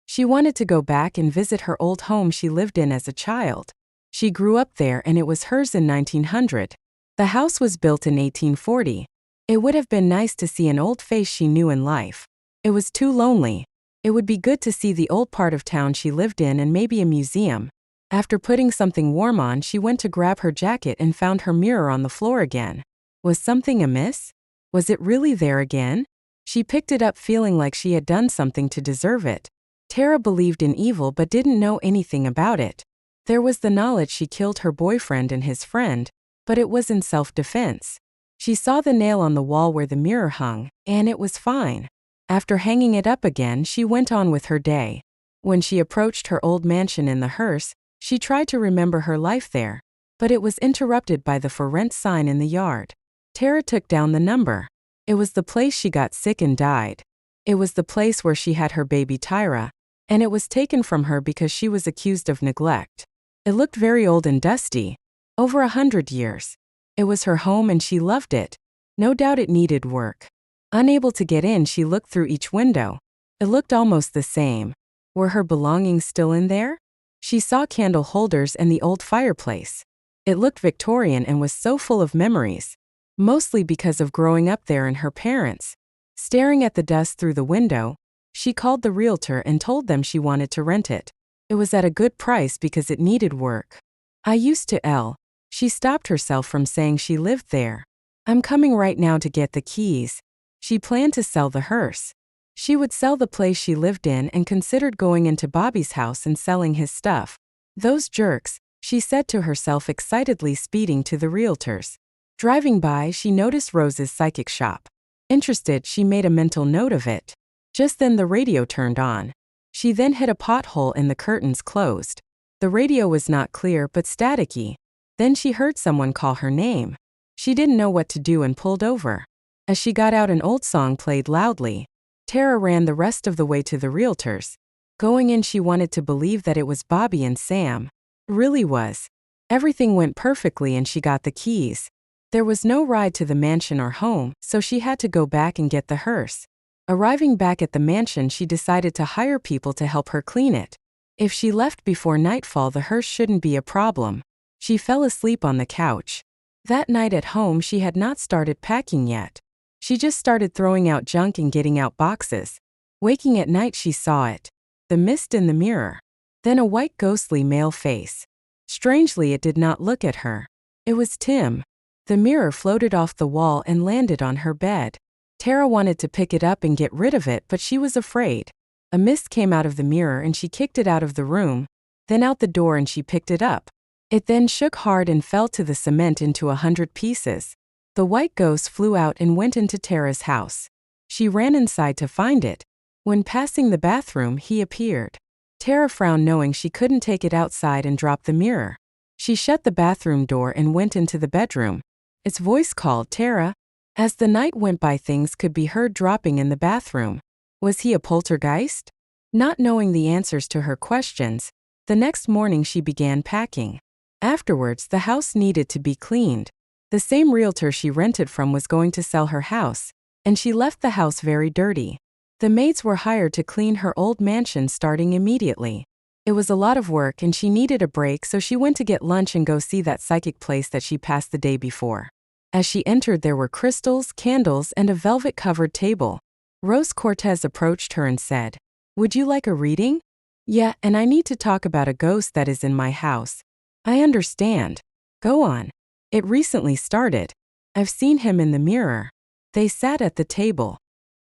She wanted to go back and visit her old home she lived in as a child. She grew up there and it was hers in 1900. The house was built in 1840. It would have been nice to see an old face she knew in life. It was too lonely. It would be good to see the old part of town she lived in and maybe a museum. After putting something warm on, she went to grab her jacket and found her mirror on the floor again. Was something amiss? Was it really there again? She picked it up feeling like she had done something to deserve it. Terra believed in evil but didn't know anything about it. There was the knowledge she killed her boyfriend and his friend, but it was in self-defense. She saw the nail on the wall where the mirror hung, and it was fine. After hanging it up again, she went on with her day. When she approached her old mansion in the hearse, she tried to remember her life there, but it was interrupted by the for rent sign in the yard. Terra took down the number. It was the place she got sick and died. It was the place where she had her baby Terra, and it was taken from her because she was accused of neglect. It looked very old and dusty. Over 100 years. It was her home and she loved it. No doubt it needed work. Unable to get in, she looked through each window. It looked almost the same. Were her belongings still in there? She saw candle holders and the old fireplace. It looked Victorian and was so full of memories. Mostly because of growing up there and her parents. Staring at the dust through the window, she called the realtor and told them she wanted to rent it. It was at a good price because it needed work. I used to She stopped herself from saying she lived there. I'm coming right now to get the keys. She planned to sell the hearse. She would sell the place she lived in and considered going into Bobby's house and selling his stuff. Those jerks, she said to herself excitedly, speeding to the realtor's. Driving by, she noticed Rose's psychic shop. Interested, she made a mental note of it. Just then the radio turned on. She then hit a pothole and the curtains closed. The radio was not clear but staticky. Then she heard someone call her name. She didn't know what to do and pulled over. As she got out, an old song played loudly. Terra ran the rest of the way to the realtor's. Going in, she wanted to believe that it was Bobby and Sam. It really was. Everything went perfectly and she got the keys. There was no ride to the mansion or home, so she had to go back and get the hearse. Arriving back at the mansion, she decided to hire people to help her clean it. If she left before nightfall, the hearse shouldn't be a problem. She fell asleep on the couch. That night at home, she had not started packing yet. She just started throwing out junk and getting out boxes. Waking at night, she saw it. The mist in the mirror. Then a white ghostly male face. Strangely, it did not look at her. It was Tim. The mirror floated off the wall and landed on her bed. Terra wanted to pick it up and get rid of it, but she was afraid. A mist came out of the mirror and she kicked it out of the room, then out the door, and she picked it up. It then shook hard and fell to the cement into 100 pieces. The white ghost flew out and went into Terra's house. She ran inside to find it. When passing the bathroom, he appeared. Terra frowned, knowing she couldn't take it outside, and dropped the mirror. She shut the bathroom door and went into the bedroom. Its voice called Terra. As the night went by, things could be heard dropping in the bathroom. Was he a poltergeist? Not knowing the answers to her questions, the next morning she began packing. Afterwards, the house needed to be cleaned. The same realtor she rented from was going to sell her house, and she left the house very dirty. The maids were hired to clean her old mansion starting immediately. It was a lot of work and she needed a break, so she went to get lunch and go see that psychic place that she passed the day before. As she entered, there were crystals, candles, and a velvet-covered table. Rose Cortez approached her and said, "Would you like a reading?" "Yeah, and I need to talk about a ghost that is in my house." "I understand. Go on." "It recently started. I've seen him in the mirror." They sat at the table.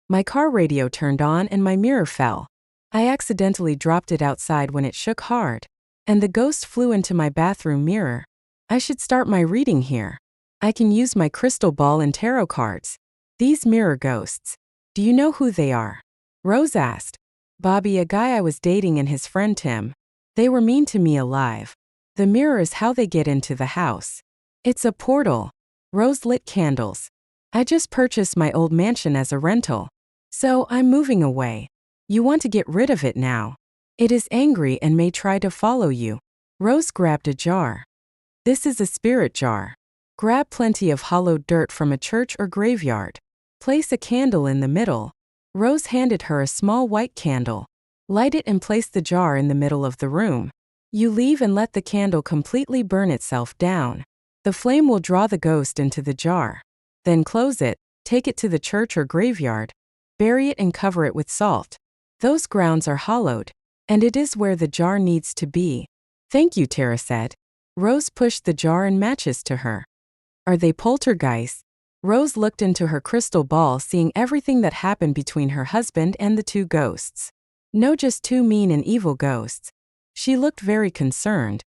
"My car radio turned on and my mirror fell. I accidentally dropped it outside when it shook hard. And the ghost flew into my bathroom mirror. I should start my reading here. I can use my crystal ball and tarot cards. These mirror ghosts. Do you know who they are?" Rose asked. Bobby, a guy I was dating, and his friend Tim. They were mean to me alive. The mirror is how they get into the house. It's a portal. Rose lit candles. I just purchased my old mansion as a rental. So I'm moving away. You want to get rid of it now. It is angry and may try to follow you. Rose grabbed a jar. This is a spirit jar. Grab plenty of hollowed dirt from a church or graveyard. Place a candle in the middle. Rose handed her a small white candle. Light it and place the jar in the middle of the room. You leave and let the candle completely burn itself down. The flame will draw the ghost into the jar. Then close it, take it to the church or graveyard, bury it and cover it with salt. Those grounds are hollowed, and it is where the jar needs to be. Thank you, Terra said. Rose pushed the jar and matches to her. Are they poltergeists? Rose looked into her crystal ball, seeing everything that happened between her husband and the two ghosts. No, just two mean and evil ghosts. She looked very concerned.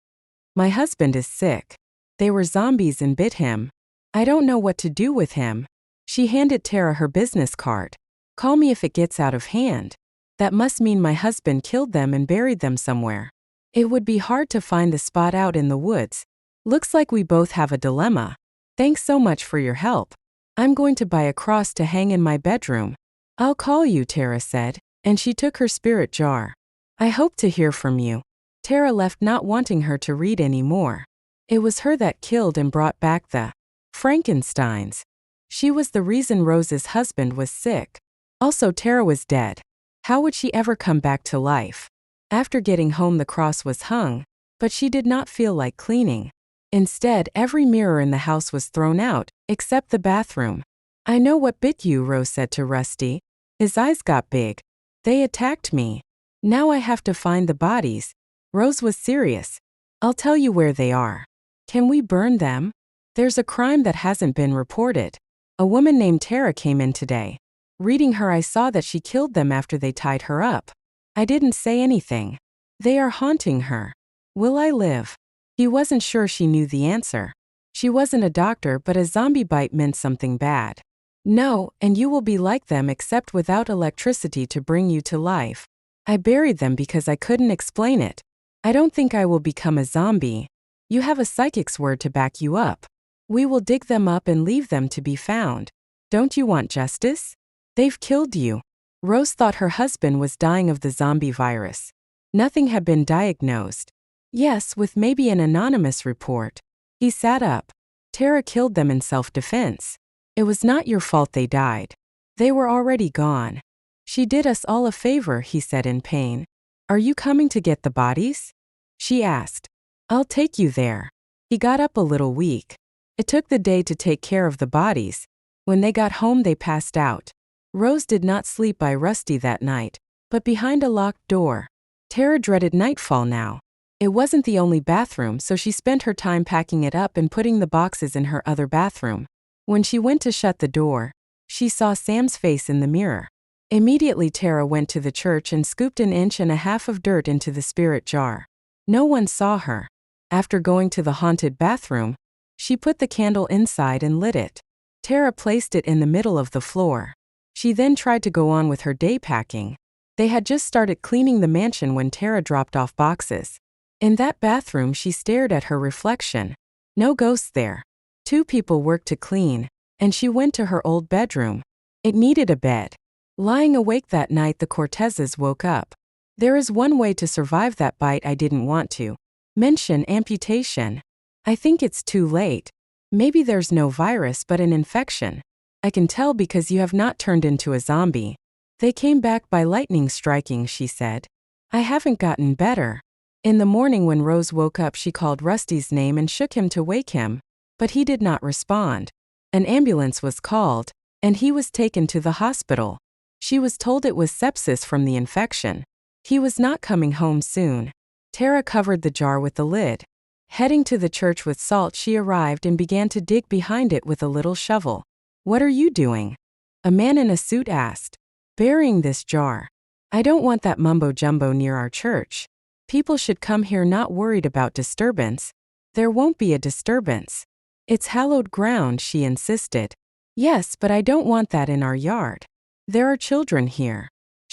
My husband is sick. They were zombies and bit him. I don't know what to do with him. She handed Terra her business card. Call me if it gets out of hand. That must mean my husband killed them and buried them somewhere. It would be hard to find the spot out in the woods. Looks like we both have a dilemma. Thanks so much for your help. I'm going to buy a cross to hang in my bedroom. I'll call you, Terra said, and she took her spirit jar. I hope to hear from you. Terra left, not wanting her to read anymore. It was her that killed and brought back the Frankensteins. She was the reason Rose's husband was sick. Also, Terra was dead. How would she ever come back to life? After getting home, the cross was hung, but she did not feel like cleaning. Instead, every mirror in the house was thrown out, except the bathroom. I know what bit you, Rose said to Rusty. His eyes got big. They attacked me. Now I have to find the bodies. Rose was serious. I'll tell you where they are. Can we burn them? There's a crime that hasn't been reported. A woman named Terra came in today. Reading her, I saw that she killed them after they tied her up. I didn't say anything. They are haunting her. Will I live? He wasn't sure she knew the answer. She wasn't a doctor, but a zombie bite meant something bad. No, and you will be like them except without electricity to bring you to life. I buried them because I couldn't explain it. I don't think I will become a zombie. You have a psychic's word to back you up. We will dig them up and leave them to be found. Don't you want justice? They've killed you. Rose thought her husband was dying of the zombie virus. Nothing had been diagnosed. Yes, with maybe an anonymous report. He sat up. Terra killed them in self-defense. It was not your fault they died. They were already gone. She did us all a favor, he said in pain. Are you coming to get the bodies? She asked. I'll take you there. He got up a little weak. It took the day to take care of the bodies. When they got home, they passed out. Rose did not sleep by Rusty that night, but behind a locked door. Terra dreaded nightfall now. It wasn't the only bathroom, so she spent her time packing it up and putting the boxes in her other bathroom. When she went to shut the door, she saw Sam's face in the mirror. Immediately, Terra went to the church and scooped 1.5 inches of dirt into the spirit jar. No one saw her. After going to the haunted bathroom, she put the candle inside and lit it. Terra placed it in the middle of the floor. She then tried to go on with her day packing. They had just started cleaning the mansion when Terra dropped off boxes. In that bathroom, she stared at her reflection. No ghosts there. 2 people worked to clean, and she went to her old bedroom. It needed a bed. Lying awake that night, the Cortezes woke up. There is one way to survive that bite I didn't want to mention: amputation. I think it's too late. Maybe there's no virus but an infection. I can tell because you have not turned into a zombie. They came back by lightning striking, she said. I haven't gotten better. In the morning when Rose woke up, she called Rusty's name and shook him to wake him, but he did not respond. An ambulance was called, and he was taken to the hospital. She was told it was sepsis from the infection. He was not coming home soon. Terra covered the jar with the lid. Heading to the church with salt, she arrived and began to dig behind it with a little shovel. What are you doing? A man in a suit asked. Burying this jar. I don't want that mumbo-jumbo near our church. People should come here not worried about disturbance. There won't be a disturbance. It's hallowed ground, she insisted. Yes, but I don't want that in our yard. There are children here.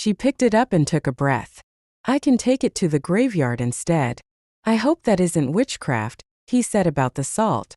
She picked it up and took a breath. I can take it to the graveyard instead. I hope that isn't witchcraft, he said about the salt.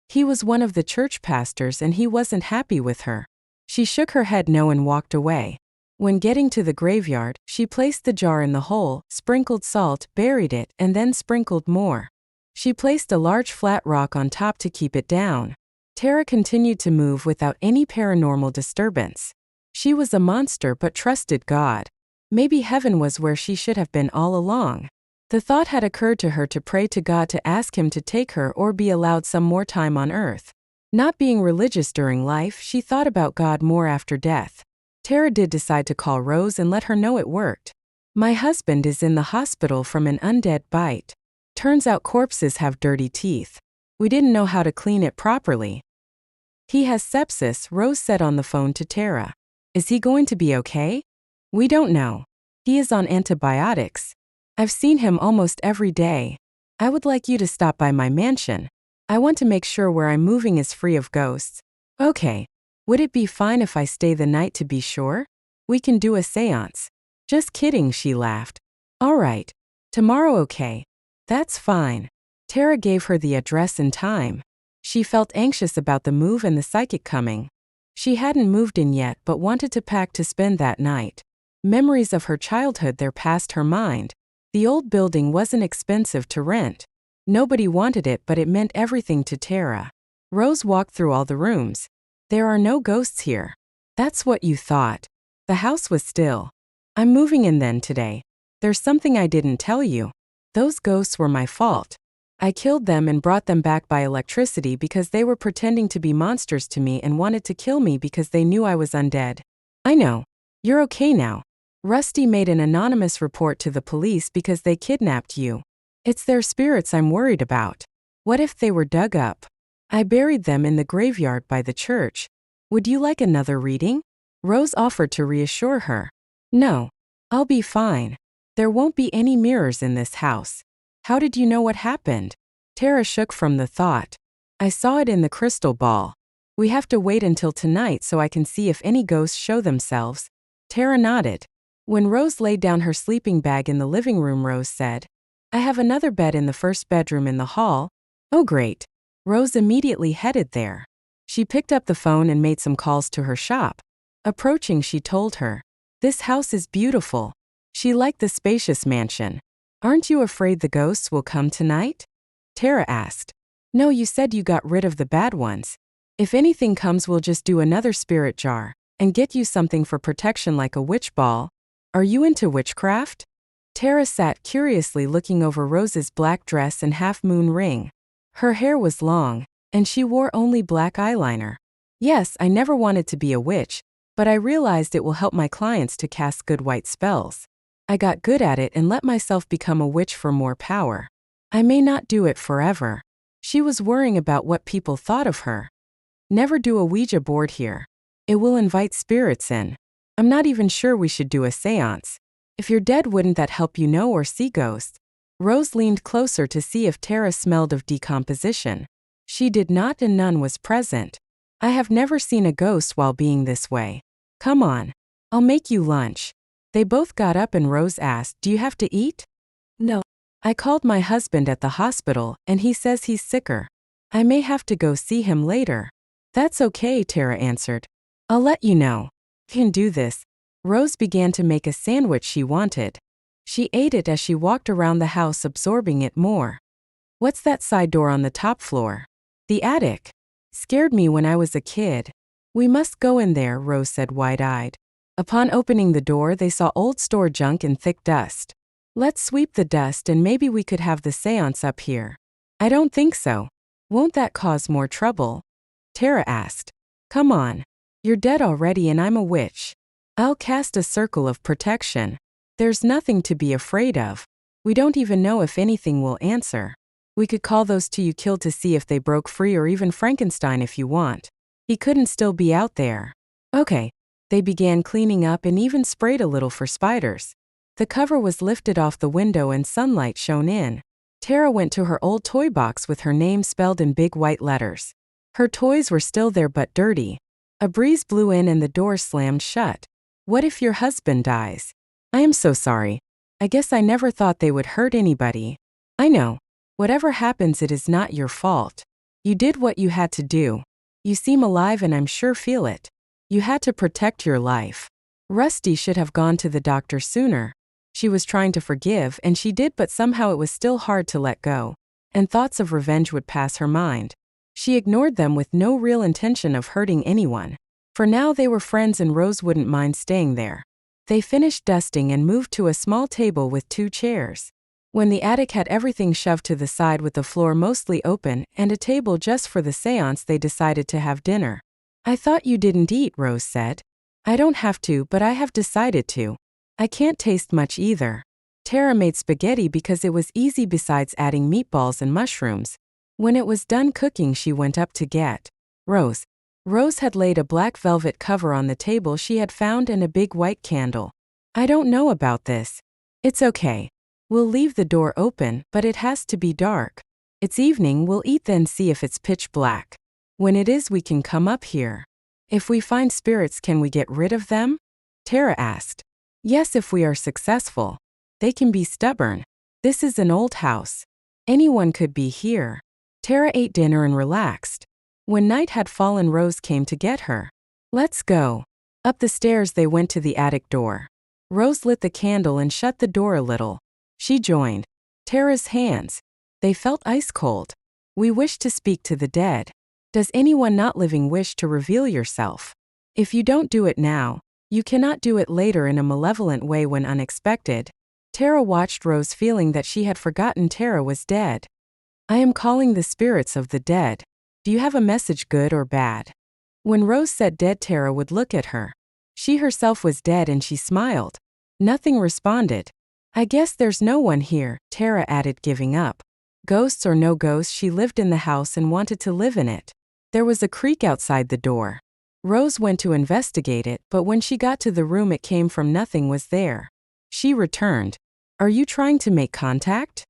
He was one of the church pastors and he wasn't happy with her. She shook her head no and walked away. When getting to the graveyard, she placed the jar in the hole, sprinkled salt, buried it, and then sprinkled more. She placed a large flat rock on top to keep it down. Terra continued to move without any paranormal disturbance. She was a monster but trusted God. Maybe heaven was where she should have been all along. The thought had occurred to her to pray to God to ask him to take her or be allowed some more time on earth. Not being religious during life, she thought about God more after death. Terra did decide to call Rose and let her know it worked. My husband is in the hospital from an undead bite. Turns out corpses have dirty teeth. We didn't know how to clean it properly. He has sepsis, Rose said on the phone to Terra. Is he going to be okay? We don't know. He is on antibiotics. I've seen him almost every day. I would like you to stop by my mansion. I want to make sure where I'm moving is free of ghosts. Okay. Would it be fine if I stay the night to be sure? We can do a seance. Just kidding, she laughed. All right. Tomorrow, okay. That's fine. Terra gave her the address and time. She felt anxious about the move and the psychic coming. She hadn't moved in yet but wanted to pack to spend that night. Memories of her childhood there passed her mind. The old building wasn't expensive to rent. Nobody wanted it but it meant everything to Terra. Rose walked through all the rooms. There are no ghosts here. That's what you thought. The house was still. I'm moving in then today. There's something I didn't tell you. Those ghosts were my fault. I killed them and brought them back by electricity because they were pretending to be monsters to me and wanted to kill me because they knew I was undead. I know. You're okay now. Rusty made an anonymous report to the police because they kidnapped you. It's their spirits I'm worried about. What if they were dug up? I buried them in the graveyard by the church. Would you like another reading? Rose offered to reassure her. No. I'll be fine. There won't be any mirrors in this house. How did you know what happened? Terra shook from the thought. I saw it in the crystal ball. We have to wait until tonight so I can see if any ghosts show themselves. Terra nodded. When Rose laid down her sleeping bag in the living room, Rose said, I have another bed in the first bedroom in the hall. Oh great. Rose immediately headed there. She picked up the phone and made some calls to her shop. Approaching, she told her, this house is beautiful. She liked the spacious mansion. Aren't you afraid the ghosts will come tonight? Terra asked. No, you said you got rid of the bad ones. If anything comes, we'll just do another spirit jar and get you something for protection like a witch ball. Are you into witchcraft? Terra sat curiously looking over Rose's black dress and half-moon ring. Her hair was long, and she wore only black eyeliner. Yes, I never wanted to be a witch, but I realized it will help my clients to cast good white spells. I got good at it and let myself become a witch for more power. I may not do it forever. She was worrying about what people thought of her. Never do a Ouija board here. It will invite spirits in. I'm not even sure we should do a seance. If you're dead, wouldn't that help you know or see ghosts? Rose leaned closer to see if Terra smelled of decomposition. She did not, and none was present. I have never seen a ghost while being this way. Come on. I'll make you lunch. They both got up and Rose asked, do you have to eat? No. I called my husband at the hospital and he says he's sicker. I may have to go see him later. That's okay, Terra answered. I'll let you know. Can do this. Rose began to make a sandwich she wanted. She ate it as she walked around the house, absorbing it more. What's that side door on the top floor? The attic. Scared me when I was a kid. We must go in there, Rose said wide-eyed. Upon opening the door, they saw old store junk and thick dust. Let's sweep the dust and maybe we could have the seance up here. I don't think so. Won't that cause more trouble? Terra asked. Come on. You're dead already and I'm a witch. I'll cast a circle of protection. There's nothing to be afraid of. We don't even know if anything will answer. We could call those two you killed to see if they broke free, or even Frankenstein if you want. He couldn't still be out there. Okay. They began cleaning up and even sprayed a little for spiders. The cover was lifted off the window and sunlight shone in. Terra went to her old toy box with her name spelled in big white letters. Her toys were still there but dirty. A breeze blew in and the door slammed shut. What if your husband dies? I am so sorry. I guess I never thought they would hurt anybody. I know. Whatever happens, it is not your fault. You did what you had to do. You seem alive and I'm sure feel it. You had to protect your life. Rusty should have gone to the doctor sooner. She was trying to forgive and she did, but somehow it was still hard to let go. And thoughts of revenge would pass her mind. She ignored them with no real intention of hurting anyone. For now they were friends and Rose wouldn't mind staying there. They finished dusting and moved to a small table with 2 chairs. When the attic had everything shoved to the side with the floor mostly open and a table just for the seance, they decided to have dinner. I thought you didn't eat, Rose said. I don't have to, but I have decided to. I can't taste much either. Terra made spaghetti because it was easy besides adding meatballs and mushrooms. When it was done cooking, she went up to get Rose. Rose had laid a black velvet cover on the table she had found and a big white candle. I don't know about this. It's okay. We'll leave the door open, but it has to be dark. It's evening, we'll eat then see if it's pitch black. When it is, we can come up here. If we find spirits, can we get rid of them? Terra asked. Yes, if we are successful. They can be stubborn. This is an old house. Anyone could be here. Terra ate dinner and relaxed. When night had fallen, Rose came to get her. Let's go. Up the stairs they went to the attic door. Rose lit the candle and shut the door a little. She joined Terra's hands. They felt ice cold. We wish to speak to the dead. Does anyone not living wish to reveal yourself? If you don't do it now, you cannot do it later in a malevolent way when unexpected. Terra watched Rose, feeling that she had forgotten Terra was dead. I am calling the spirits of the dead. Do you have a message, good or bad? When Rose said dead, Terra would look at her. She herself was dead and she smiled. Nothing responded. I guess there's no one here, Terra added, giving up. Ghosts or no ghosts, she lived in the house and wanted to live in it. There was a creak outside the door. Rose went to investigate it, but when she got to the room it came from, nothing was there. She returned. Are you trying to make contact?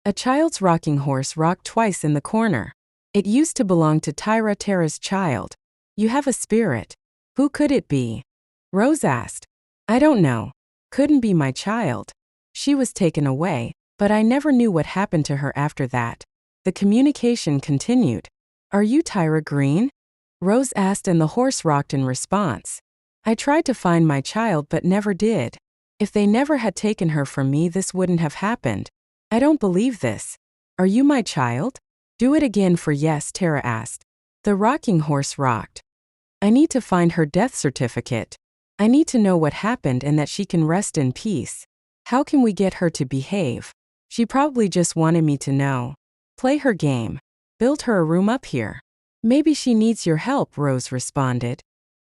A child's rocking horse rocked twice in the corner. It used to belong to Terra's child. You have a spirit. Who could it be? Rose asked. I don't know. Couldn't be my child. She was taken away, but I never knew what happened to her after that. The communication continued. Are you Terra Green? Rose asked and the horse rocked in response. I tried to find my child but never did. If they never had taken her from me, this wouldn't have happened. I don't believe this. Are you my child? Do it again for yes, Terra asked. The rocking horse rocked. I need to find her death certificate. I need to know what happened and that she can rest in peace. How can we get her to behave? She probably just wanted me to know. Play her game. Build her a room up here. Maybe she needs your help, Rose responded.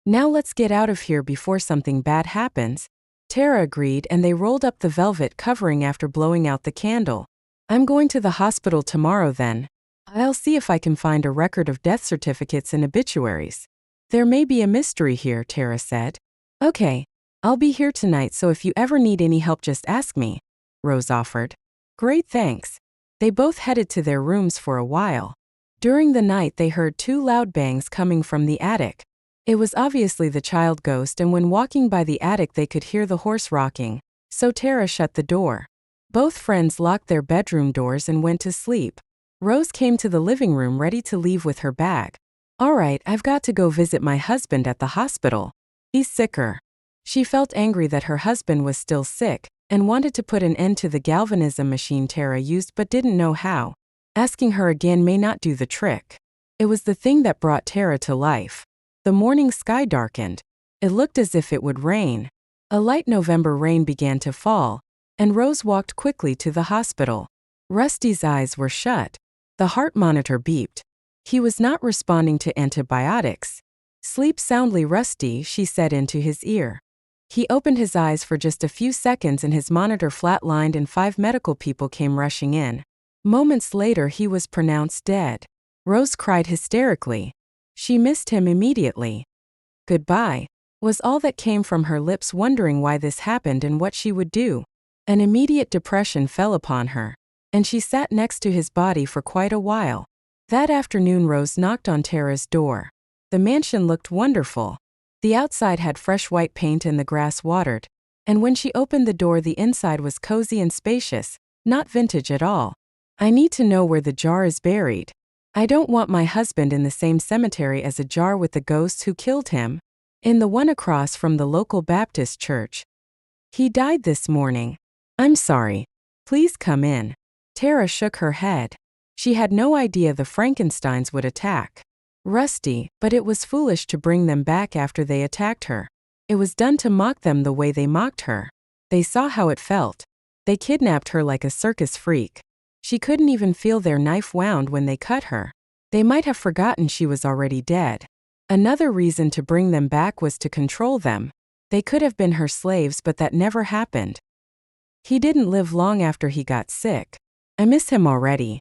Now let's get out of here before something bad happens. Terra agreed and they rolled up the velvet covering after blowing out the candle. I'm going to the hospital tomorrow then. I'll see if I can find a record of death certificates and obituaries. There may be a mystery here, Terra said. Okay, I'll be here tonight, so if you ever need any help just ask me, Rose offered. Great, thanks. They both headed to their rooms for a while. During the night they heard 2 loud bangs coming from the attic. It was obviously the child ghost, and when walking by the attic they could hear the horse rocking, so Terra shut the door. Both friends locked their bedroom doors and went to sleep. Rose came to the living room ready to leave with her bag. All right, I've got to go visit my husband at the hospital. He's sicker. She felt angry that her husband was still sick and wanted to put an end to the galvanism machine Terra used but didn't know how. Asking her again may not do the trick. It was the thing that brought Terra to life. The morning sky darkened. It looked as if it would rain. A light November rain began to fall, and Rose walked quickly to the hospital. Rusty's eyes were shut. The heart monitor beeped. He was not responding to antibiotics. Sleep soundly, Rusty, she said into his ear. He opened his eyes for just a few seconds and his monitor flatlined and 5 medical people came rushing in. Moments later he was pronounced dead. Rose cried hysterically. She missed him immediately. Goodbye, was all that came from her lips, wondering why this happened and what she would do. An immediate depression fell upon her, and she sat next to his body for quite a while. That afternoon Rose knocked on Terra's door. The mansion looked wonderful. The outside had fresh white paint and the grass watered, and when she opened the door, the inside was cozy and spacious, not vintage at all. I need to know where the jar is buried. I don't want my husband in the same cemetery as a jar with the ghosts who killed him. In the one across from the local Baptist church. He died this morning. I'm sorry. Please come in. Terra shook her head. She had no idea the Frankensteins would attack Rusty, but it was foolish to bring them back after they attacked her. It was done to mock them the way they mocked her. They saw how it felt. They kidnapped her like a circus freak. She couldn't even feel their knife wound when they cut her. They might have forgotten she was already dead. Another reason to bring them back was to control them. They could have been her slaves, but that never happened. He didn't live long after he got sick. I miss him already.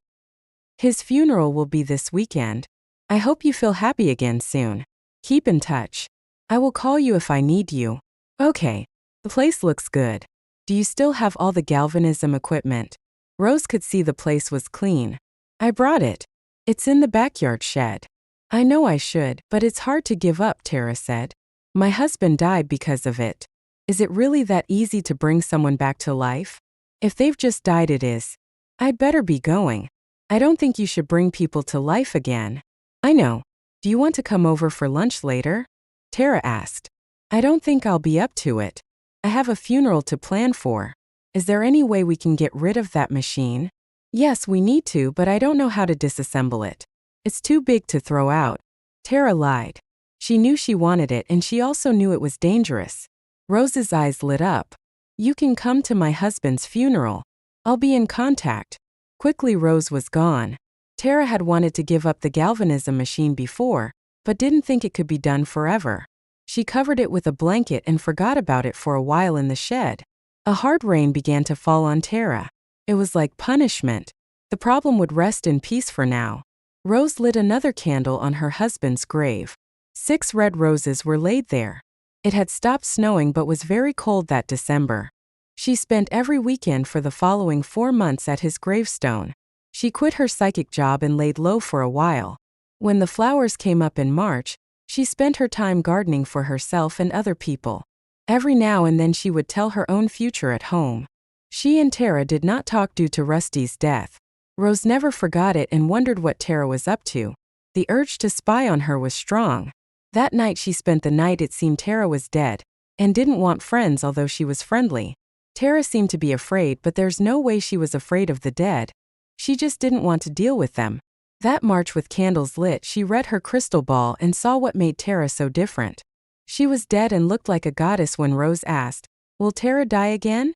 His funeral will be this weekend. I hope you feel happy again soon. Keep in touch. I will call you if I need you. Okay. The place looks good. Do you still have all the galvanism equipment? Rose could see the place was clean. I brought it. It's in the backyard shed. I know I should, but it's hard to give up, Terra said. My husband died because of it. Is it really that easy to bring someone back to life? If they've just died, it is. I'd better be going. I don't think you should bring people to life again. I know. Do you want to come over for lunch later? Terra asked. I don't think I'll be up to it. I have a funeral to plan for. Is there any way we can get rid of that machine? Yes, we need to, but I don't know how to disassemble it. It's too big to throw out. Terra lied. She knew she wanted it, and she also knew it was dangerous. Rose's eyes lit up. You can come to my husband's funeral. I'll be in contact. Quickly, Rose was gone. Terra had wanted to give up the galvanism machine before, but didn't think it could be done forever. She covered it with a blanket and forgot about it for a while in the shed. A hard rain began to fall on Terra. It was like punishment. The problem would rest in peace for now. Rose lit another candle on her husband's grave. 6 red roses were laid there. It had stopped snowing but was very cold that December. She spent every weekend for the following 4 months at his gravestone. She quit her psychic job and laid low for a while. When the flowers came up in March, she spent her time gardening for herself and other people. Every now and then she would tell her own future at home. She and Terra did not talk due to Rusty's death. Rose never forgot it and wondered what Terra was up to. The urge to spy on her was strong. That night she spent the night. It seemed Terra was dead and didn't want friends, although she was friendly. Terra seemed to be afraid, but there's no way she was afraid of the dead. She just didn't want to deal with them. That March, with candles lit, she read her crystal ball and saw what made Terra so different. She was dead and looked like a goddess. When Rose asked, "Will Terra die again?"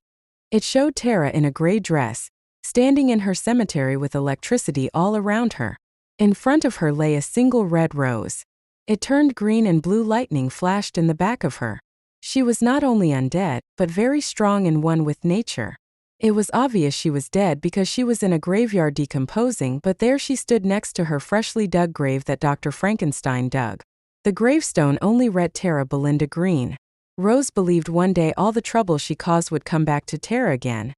It showed Terra in a gray dress, standing in her cemetery with electricity all around her. In front of her lay a single red rose. It turned green and blue lightning flashed in the back of her. She was not only undead, but very strong and one with nature. It was obvious she was dead because she was in a graveyard decomposing, but there she stood next to her freshly dug grave that Dr. Frankenstein dug. The gravestone only read Terra Belinda Green. Rose believed one day all the trouble she caused would come back to Terra again.